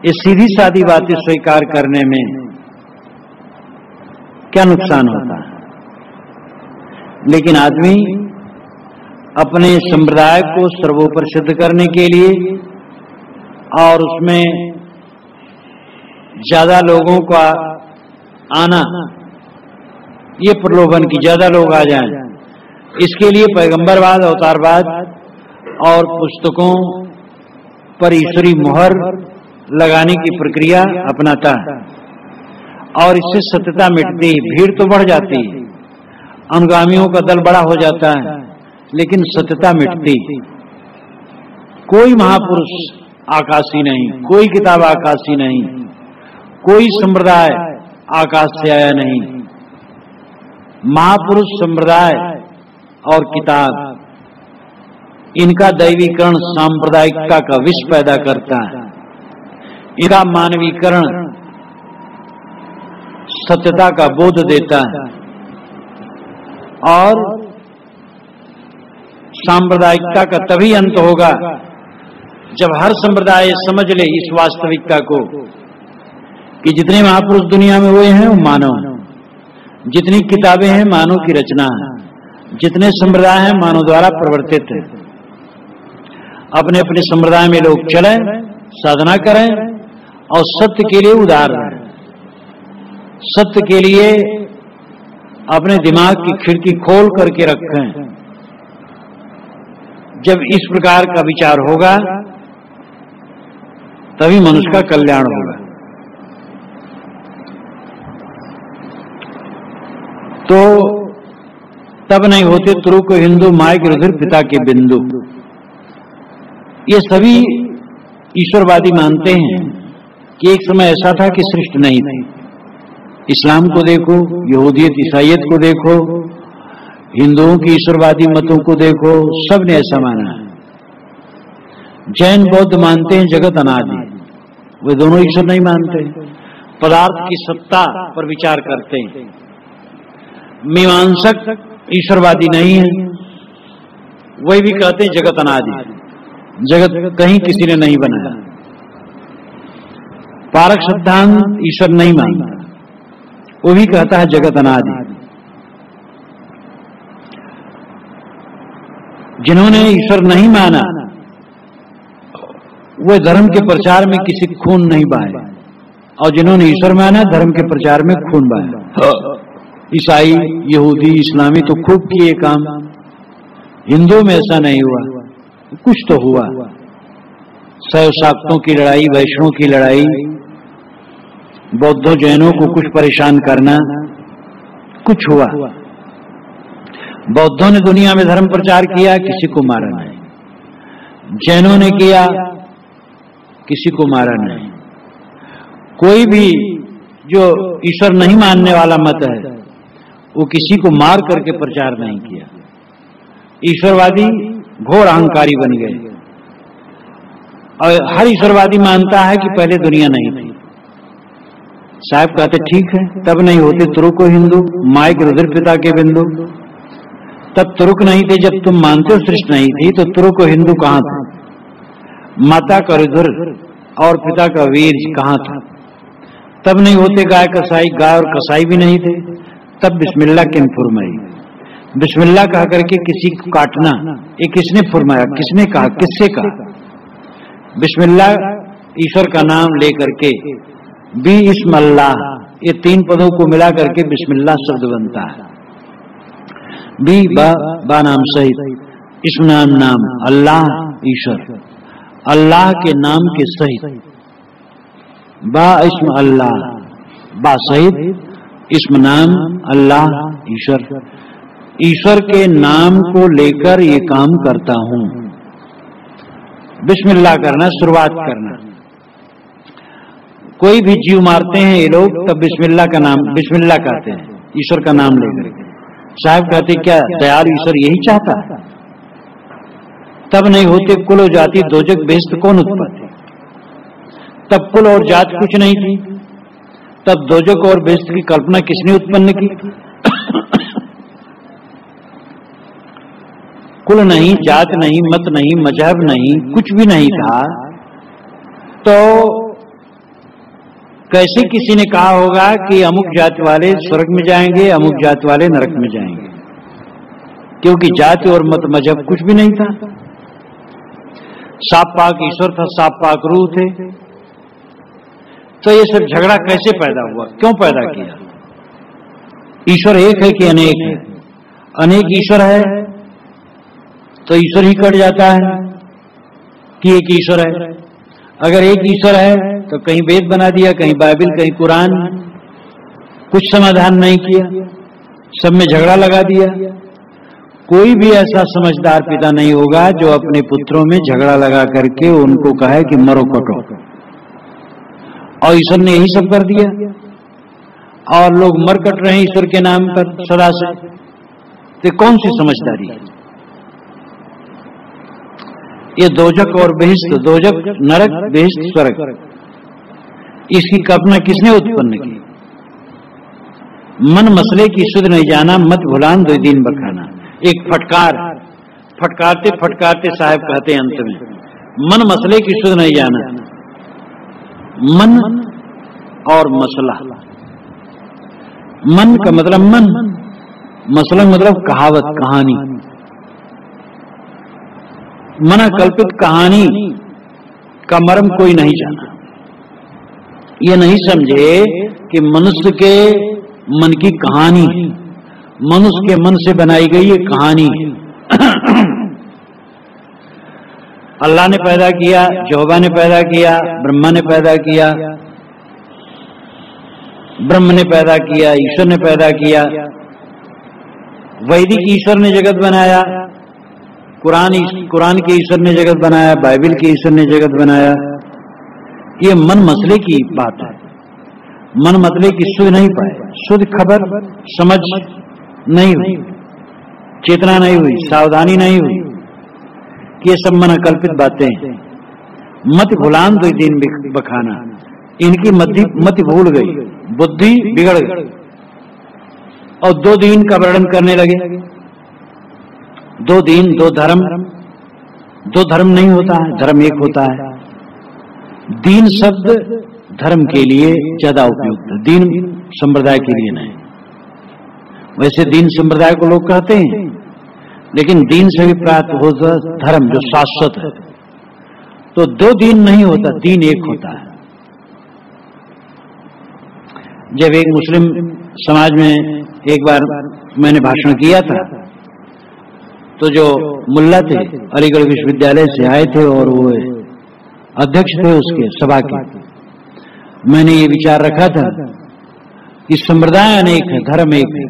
ये सीधी सादी बातें स्वीकार करने में क्या नुकसान होता है? लेकिन आदमी अपने संप्रदाय को सर्वोपर सिद्ध करने के लिए और उसमें ज्यादा लोगों का आना, ये प्रलोभन की ज्यादा लोग आ जाएं, इसके लिए पैगंबरवाद, अवतारवाद और पुस्तकों पर ईश्वरी मुहर लगाने की प्रक्रिया अपनाता है और इससे सत्यता मिटती, भीड़ तो बढ़ जाती है, अनुगामियों का दल बड़ा हो जाता है, लेकिन सत्यता मिटती। कोई महापुरुष आकाशी नहीं, कोई किताब आकाशी नहीं, कोई संप्रदाय आकाश से आया नहीं। महापुरुष, संप्रदाय और किताब, इनका दैवीकरण सांप्रदायिकता का विष पैदा करता है। इनका मानवीकरण सत्यता का बोध देता है और सांप्रदायिकता का तभी अंत होगा जब हर संप्रदाय समझ ले इस वास्तविकता को कि जितने महापुरुष दुनिया में हुए हैं वो मानव हैं, जितनी किताबें हैं मानव की रचना है, जितने संप्रदाय हैं मानव द्वारा प्रवर्तित है। अपने अपने संप्रदाय में लोग चलें, साधना करें और सत्य के लिए उदार रहें, सत्य के लिए अपने दिमाग की खिड़की खोल करके रखें। जब इस प्रकार का विचार होगा तभी मनुष्य का कल्याण होगा। तो तब नहीं होते तुरु को हिंदू माय के रुधिर पिता के बिंदु। ये सभी ईश्वरवादी मानते हैं कि एक समय ऐसा था कि सृष्टि नहीं थी। इस्लाम को देखो, यहूदियत ईसाईयत को देखो, हिंदुओं की ईश्वरवादी मतों को देखो, सब ने ऐसा माना है। जैन बौद्ध मानते हैं जगत अनादि, वे दोनों ईश्वर नहीं मानते, पदार्थ की सत्ता पर विचार करते हैं। मीमांसक ईश्वरवादी नहीं है, वही भी कहते हैं जगत अनादि, जगत कहीं किसी ने नहीं बनाया। पारक सिद्धांत ईश्वर नहीं मानता, वो भी कहता है जगत अनादि। जिन्होंने ईश्वर नहीं माना वो धर्म के प्रचार में किसी खून नहीं बहाया, और जिन्होंने ईश्वर माना धर्म के प्रचार में खून बहाया। ईसाई, यहूदी, इस्लामी तो खूब किए काम, हिंदुओं में ऐसा नहीं हुआ। कुछ तो हुआ, शैव शाक्तों की लड़ाई, वैष्णव की लड़ाई, बौद्धों जैनों को कुछ परेशान करना, कुछ हुआ। बौद्धों ने दुनिया में धर्म प्रचार किया, किसी को मारा नहीं। जैनों ने किया, किसी को मारा नहीं। कोई भी जो ईश्वर नहीं मानने वाला मत है वो किसी को मार करके प्रचार नहीं किया। ईश्वरवादी घोर अहंकारी बन गए और हर ईश्वरवादी मानता है कि पहले दुनिया नहीं थी। साहब कहते ठीक है, तब नहीं होते तुरुक हिंदू, माइक रुद्र पिता के बिंदु। तब तुरुक नहीं थे, जब तुम मानते हो सृष्टि नहीं थी तो तुरुक हिंदू कहां था? माता का रुद्र और पिता का वीर कहां था? तब नहीं होते गाय कसाई, गाय और कसाई भी नहीं थे। तब बिस्मिल्लाह किन फुरमाई? बिस्मिल्लाह कह करके किसी को काटना ये किसने फुरमाया? किसने कहा? किससे कहा? बिस्मिल्लाह ईश्वर का नाम लेकर के बी इस्म अल्लाह, ये तीन पदों को मिला करके बिस्मिल्लाह शब्द बनता है। बी बा नाम सहित, इस्म नाम अल्लाह ईश्वर, अल्लाह के नाम के सहित, बा इस्म अल्लाह, बा सहित इस्म नाम अल्लाह ईश्वर, ईश्वर के नाम को लेकर ये काम करता हूं। बिस्मिल्लाह करना, शुरुआत करना। कोई भी जीव मारते हैं ये लोग तब बिस्मिल्लाह का नाम, बिस्मिल्लाह कहते हैं ईश्वर का नाम लेकर के। साहब कहते क्या दयालु ईश्वर यही चाहता है? तब नहीं होते कुल और जाति, दोजक बेहश्त कौन उत्पत्ति? तब कुल और जात कुछ नहीं थी, तब दोजक और बेहश्त की कल्पना किसने उत्पन्न की? कुल नहीं, जात नहीं, मत नहीं, मजहब नहीं, कुछ भी नहीं था तो कैसे किसी ने कहा होगा कि अमुक जात वाले स्वर्ग में जाएंगे, अमुक जात वाले नरक में जाएंगे? क्योंकि जाति और मत मजहब कुछ भी नहीं था। साफ पाक ईश्वर था, साफ पाक रूह थे। तो ये सब झगड़ा कैसे पैदा हुआ? क्यों पैदा किया? ईश्वर एक है कि अनेक है? अनेक ईश्वर है तो ईश्वर ही कट जाता है कि एक ईश्वर है। अगर एक ईश्वर है तो कहीं वेद बना दिया, कहीं बाइबल, कहीं कुरान, कुछ समाधान नहीं किया, सब में झगड़ा लगा दिया। कोई भी ऐसा समझदार पिता नहीं होगा जो अपने पुत्रों में झगड़ा लगा करके उनको कहे कि मरो कटो। और ईश्वर ने यही सब कर दिया और लोग मर कट रहे हैं ईश्वर के नाम पर सदा से। तो कौन सी समझदारी है? ये दोजक और बेहिश्त, दोजक नरक, बेहिश्त स्वर्ग, इसकी कल्पना किसने उत्पन्न की? मन मसले की सुध नहीं जाना, मत भुलान दो दीन बखाना। एक फटकार, फटकारते फटकारते साहब कहते हैं अंत में, मन मसले की सुध नहीं जाना। मन और मसला, मन का मतलब मन, मसला मतलब कहावत, कहानी। मना कल्पित कहानी का मर्म कोई नहीं जाना। ये नहीं समझे कि मनुष्य के मन की कहानी, मनुष्य के मन से बनाई गई ये कहानी। अल्लाह ने पैदा किया, यहोवा ने पैदा किया, ब्रह्मा ने पैदा किया, ब्रह्म ने पैदा किया, ईश्वर ने पैदा किया। वैदिक ईश्वर ने जगत बनाया, कुरान के ईश्वर ने जगत बनाया, बाइबल के ईश्वर ने जगत बनाया। ये मन मसले की बात है। मन मसले की सुध नहीं पाए, शुद्ध खबर समझ नहीं हुई, चेतना नहीं हुई, सावधानी नहीं हुई कि ये सब मन कल्पित बातें हैं। मत भुलान दो दिन बखाना, इनकी मति भूल गई, बुद्धि बिगड़ गई और दो दीन का वर्णन करने लगे। दो दीन, दो धर्म। दो धर्म नहीं होता है, धर्म एक होता है। दीन शब्द धर्म के लिए ज्यादा उपयुक्त है, दीन संप्रदाय के लिए नहीं। वैसे दीन संप्रदाय को लोग कहते हैं, लेकिन दीन से भी प्राप्त होता धर्म जो शाश्वत है। तो दो दीन नहीं होता, दीन एक होता है। जब एक मुस्लिम समाज में एक बार मैंने भाषण किया था तो जो मुल्ला थे अलीगढ़ विश्वविद्यालय से आए थे और वो अध्यक्ष थे उसके सभा के, मैंने ये विचार रखा था कि संप्रदाय अनेक है, धर्म एक है,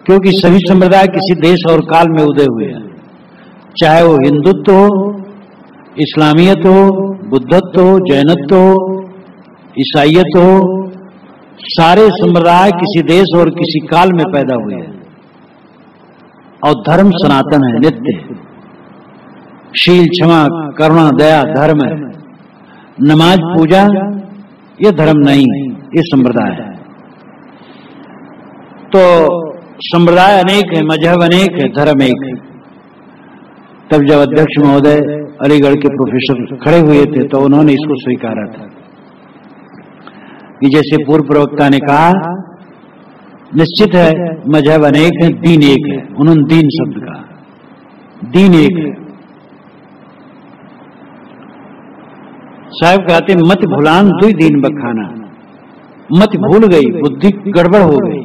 क्योंकि सभी संप्रदाय किसी देश और काल में उदय हुए हैं, चाहे वो हिंदुत्व हो, इस्लामियत हो, बुद्धत्व हो, जैनत्व हो, ईसाईयत हो, सारे संप्रदाय किसी देश और किसी काल में पैदा हुए हैं और धर्म सनातन है, नित्य। शील, क्षमा, करुणा, दया धर्म है। नमाज, पूजा ये धर्म नहीं, ये संप्रदाय है। तो संप्रदाय अनेक है, मजहब अनेक है, धर्म एक है। तब जब अध्यक्ष महोदय अलीगढ़ के प्रोफेसर खड़े हुए थे तो उन्होंने इसको स्वीकारा था कि जैसे पूर्व प्रवक्ता ने कहा, निश्चित है मजहब अनेक है, दीन एक है। उन्होंने दीन शब्द कहा, दीन एक है। साहब कहते मत भुलान दुई दीन बखाना, मत भूल गई, बुद्धि गड़बड़ हो गई।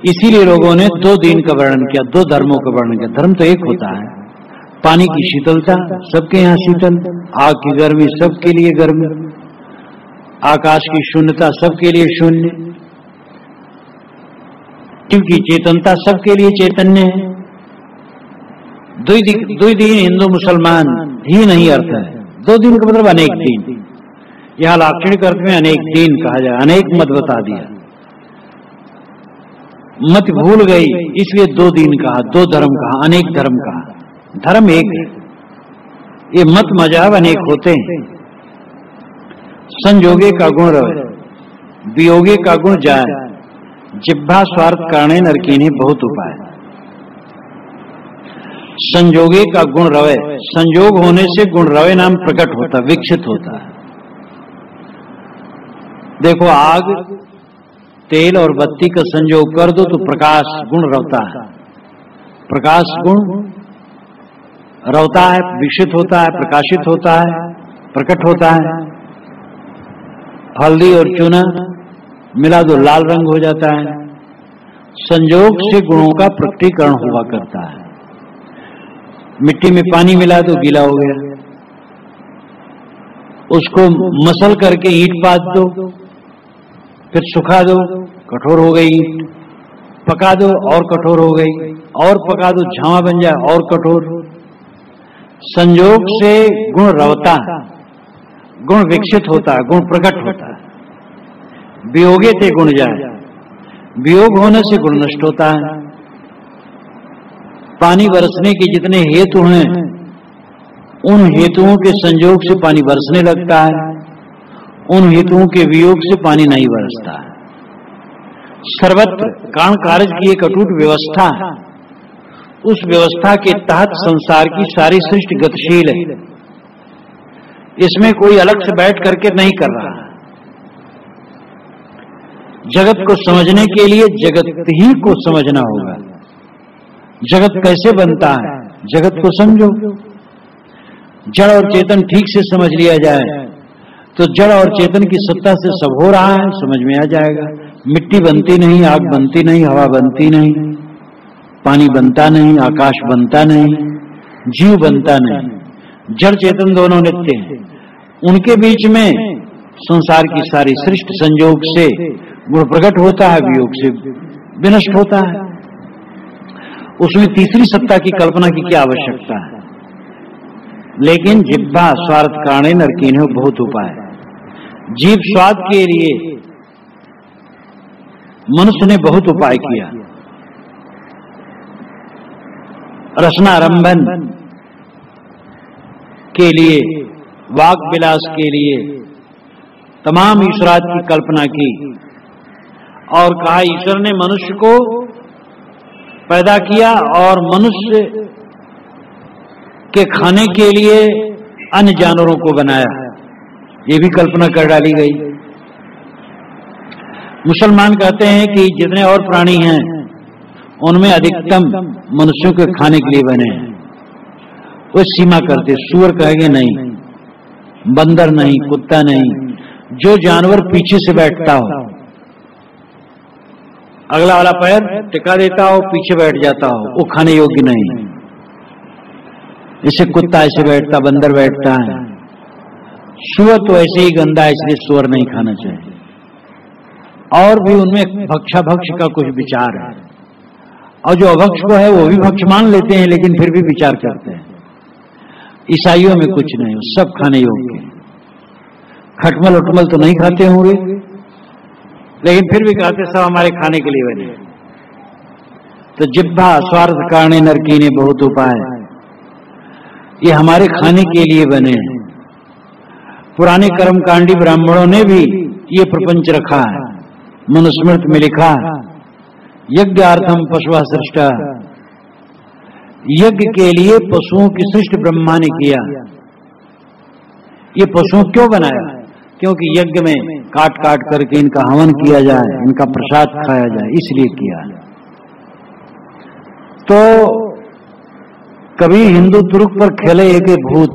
इसीलिए लोगों ने दो दीन का वर्णन किया, दो धर्मों का वर्णन किया। धर्म तो एक होता है। पानी की शीतलता सबके यहाँ शीतल, आग की गर्मी सबके लिए गर्मी, आकाश की शून्यता सबके लिए शून्य, क्योंकि चेतनता सबके लिए चैतन्य है। दुई दीन हिंदू मुसलमान ही नहीं अर्थ है। दो दिन का मतलब अनेक दीन। यह लाक्षणिक अर्थ में अनेक दीन कहा जाए, अनेक मत बता दिया। मत भूल गई इसलिए दो दीन कहा, दो धर्म कहा, अनेक धर्म कहा। धर्म एक है, ये मत मजहब अनेक होते हैं। संयोगे का गुण रवे, वियोगे का गुण जाए, जिह्वा स्वार्थ कारणे नरकीने बहुत उपाय। संयोगे का गुण रवे, संयोग होने से गुण रवे नाम प्रकट होता, विकसित होता है। देखो, आग, तेल और बत्ती का संयोग कर दो तो प्रकाश गुण रवता है। प्रकाश गुण रवता है, विकसित होता है, प्रकाशित होता है, प्रकट होता है। हल्दी और चूना मिला दो लाल रंग हो जाता है। संयोग से गुणों का प्रकटीकरण हुआ करता है। मिट्टी में पानी मिला दो गीला हो गया, उसको मसल करके ईंट पात दो, फिर सुखा दो, कठोर हो गई ईंट, पका दो और कठोर हो गई, और पका दो झावा बन जाए और कठोर। संयोग से गुण रवता है, गुण विकसित होता है, गुण प्रकट होता है। वियोगे थे गुण जाए, वियोग होने से गुण नष्ट होता है। पानी बरसने के जितने हेतु हैं, उन हेतुओं के संयोग से पानी बरसने लगता है, उन हेतुओं के वियोग से पानी नहीं बरसता है। सर्वत्र कारण कार्य की एक अटूट व्यवस्था है। उस व्यवस्था के तहत संसार की सारी सृष्टि गतिशील है। इसमें कोई अलग से बैठ करके नहीं कर रहा है। जगत को समझने के लिए जगत ही को समझना होगा। जगत कैसे बनता है, जगत को समझो। जड़ और चेतन ठीक से समझ लिया जाए तो जड़ और चेतन की सत्ता से सब हो रहा है, समझ में आ जाएगा। मिट्टी बनती नहीं, आग बनती नहीं, हवा बनती नहीं, पानी बनता नहीं, आकाश बनता नहीं, जीव बनता नहीं। जड़ चेतन दोनों नित्य हैं। उनके बीच में संसार की सारी सृष्टि संयोग से गुण प्रकट होता है, वियोग से विनष्ट होता है। उसमें तीसरी सत्ता की कल्पना की क्या आवश्यकता है। लेकिन जिह्वा स्वार्थ कारणे नरकीने बहुत उपाय। जीव स्वाद के लिए मनुष्य ने बहुत उपाय किया। रसनारंभन के लिए, वाक विलास के लिए तमाम ईश्वराद की कल्पना की और कहा ईश्वर ने मनुष्य को पैदा किया और मनुष्य के खाने के लिए अन्य जानवरों को बनाया। ये भी कल्पना कर डाली गई। मुसलमान कहते हैं कि जितने और प्राणी हैं उनमें अधिकतम मनुष्यों के खाने के लिए बने हैं। वो सीमा करते, सूअर कहेंगे नहीं, बंदर नहीं, कुत्ता नहीं, जो जानवर पीछे से बैठता हो, अगला वाला पैर टिका देता हो, पीछे बैठ जाता हो, वो खाने योग्य नहीं। जैसे कुत्ता ऐसे बैठता, बंदर बैठता है, सूअर तो ऐसे ही गंदा है, इसलिए सूअर नहीं खाना चाहिए। और भी उनमें भक्षाभक्ष का कुछ विचार है, और जो अभक्ष को है वो भी भक्ष मान लेते हैं, लेकिन फिर भी विचार करते हैं। ईसाइयों में कुछ नहीं, सब खाने योग्य है। खटमल उटमल तो नहीं खाते होंगे, लेकिन फिर भी कहते सब हमारे खाने के लिए बने। तो जिह्वा स्वार्थ कारणे नरकीने बहुत उपाय, ये हमारे खाने के लिए बने हैं। पुराने कर्मकांडी ब्राह्मणों ने भी ये प्रपंच रखा है, मनुस्मृति में लिखा है, यज्ञार्थम पशुः सृष्टा, यज्ञ के लिए पशुओं की सृष्टि ब्रह्मा ने किया। ये पशुओं क्यों बनाया? क्योंकि यज्ञ में काट काट करके इनका हवन किया जाए, इनका प्रसाद खाया जाए, इसलिए किया। तो कभी हिंदू तुर्क पर खेले एक भूत,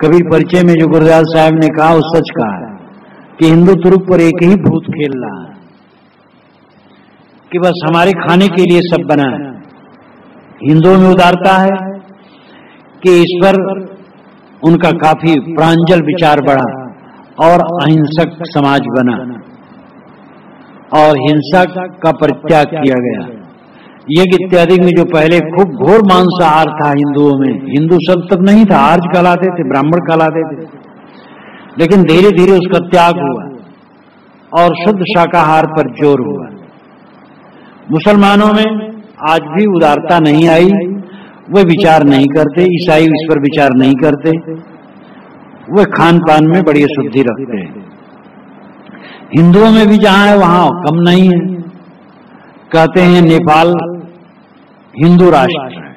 कभी परिचय में जो गुरुदयाल साहब ने कहा वो सच कहा है कि हिंदू तुर्क पर एक ही भूत खेल रहा है कि बस हमारे खाने के लिए सब बना है। हिंदुओं में उदारता है कि ईश्वर उनका काफी प्रांजल विचार बढ़ा और अहिंसक समाज बना और हिंसा का परित्याग किया गया। यज्ञ इत्यादि में जो पहले खूब घोर मांसाहार था हिंदुओं में, हिंदू सब तक नहीं था, आर्य कहलाते थे, ब्राह्मण कहलाते थे, लेकिन धीरे धीरे उसका त्याग हुआ और शुद्ध शाकाहार पर जोर हुआ। मुसलमानों में आज भी उदारता नहीं आई, वे विचार नहीं करते, ईसाई इस पर विचार नहीं करते, वे खान पान में बड़ी शुद्धि रखते हैं। हिंदुओं में भी जहां है वहां कम नहीं है। कहते हैं नेपाल हिंदू राष्ट्र है,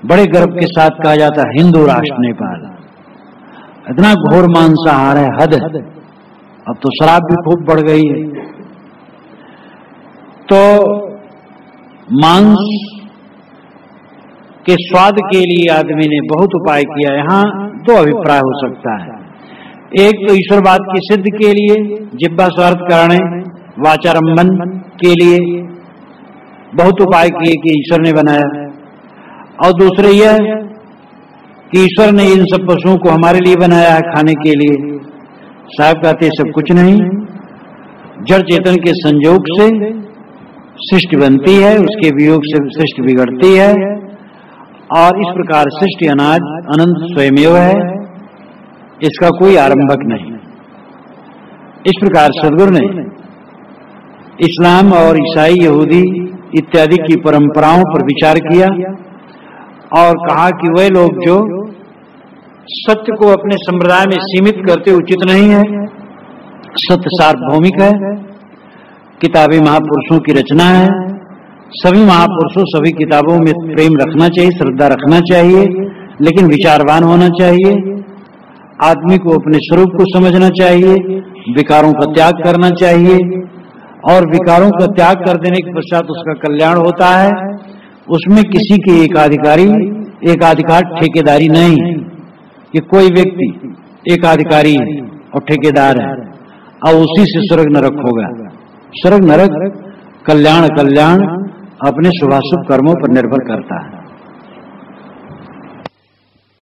बड़े गर्व के साथ कहा जाता है हिंदू राष्ट्र नेपाल। इतना घोर मांसाहार है, हद है। अब तो शराब भी खूब बढ़ गई है। तो मांस के स्वाद के लिए आदमी ने बहुत उपाय किया। यहाँ दो अभिप्राय हो सकता है, एक तो ईश्वरवाद की सिद्ध के लिए, जिह्वा स्वार्थ कारणे वाचारंभन के लिए बहुत उपाय किए कि ईश्वर ने बनाया, और दूसरे यह कि ईश्वर ने इन सब पशुओं को हमारे लिए बनाया है खाने के लिए। साहब कहते सब कुछ नहीं, जड़ चेतन के संयोग से सृष्टि बनती है, उसके वियोग से सृष्टि बिगड़ती है, और इस प्रकार सृष्टि अनाज अनंत स्वयमेव है, इसका कोई आरंभक नहीं। इस प्रकार सदगुरु ने इस्लाम और ईसाई यहूदी इत्यादि की परंपराओं पर विचार किया और कहा कि वे लोग जो सत्य को अपने संप्रदाय में सीमित करते उचित नहीं है। सत्य सार्वभौमिक है, किताबें महापुरुषों की रचना है, सभी महापुरुषों सभी किताबों में प्रेम रखना चाहिए, श्रद्धा रखना चाहिए, लेकिन विचारवान होना चाहिए। आदमी को अपने स्वरूप को समझना चाहिए, विकारों का त्याग करना चाहिए, और विकारों का त्याग कर देने के पश्चात उसका कल्याण होता है। उसमें किसी के एकाधिकार ठेकेदारी नहीं है कि कोई व्यक्ति एकाधिकारी है और ठेकेदार है और उसी से स्वर्ग नरक होगा। स्वर्ग नरक कल्याण अपने शुभाशुभ कर्मों पर निर्भर करता है।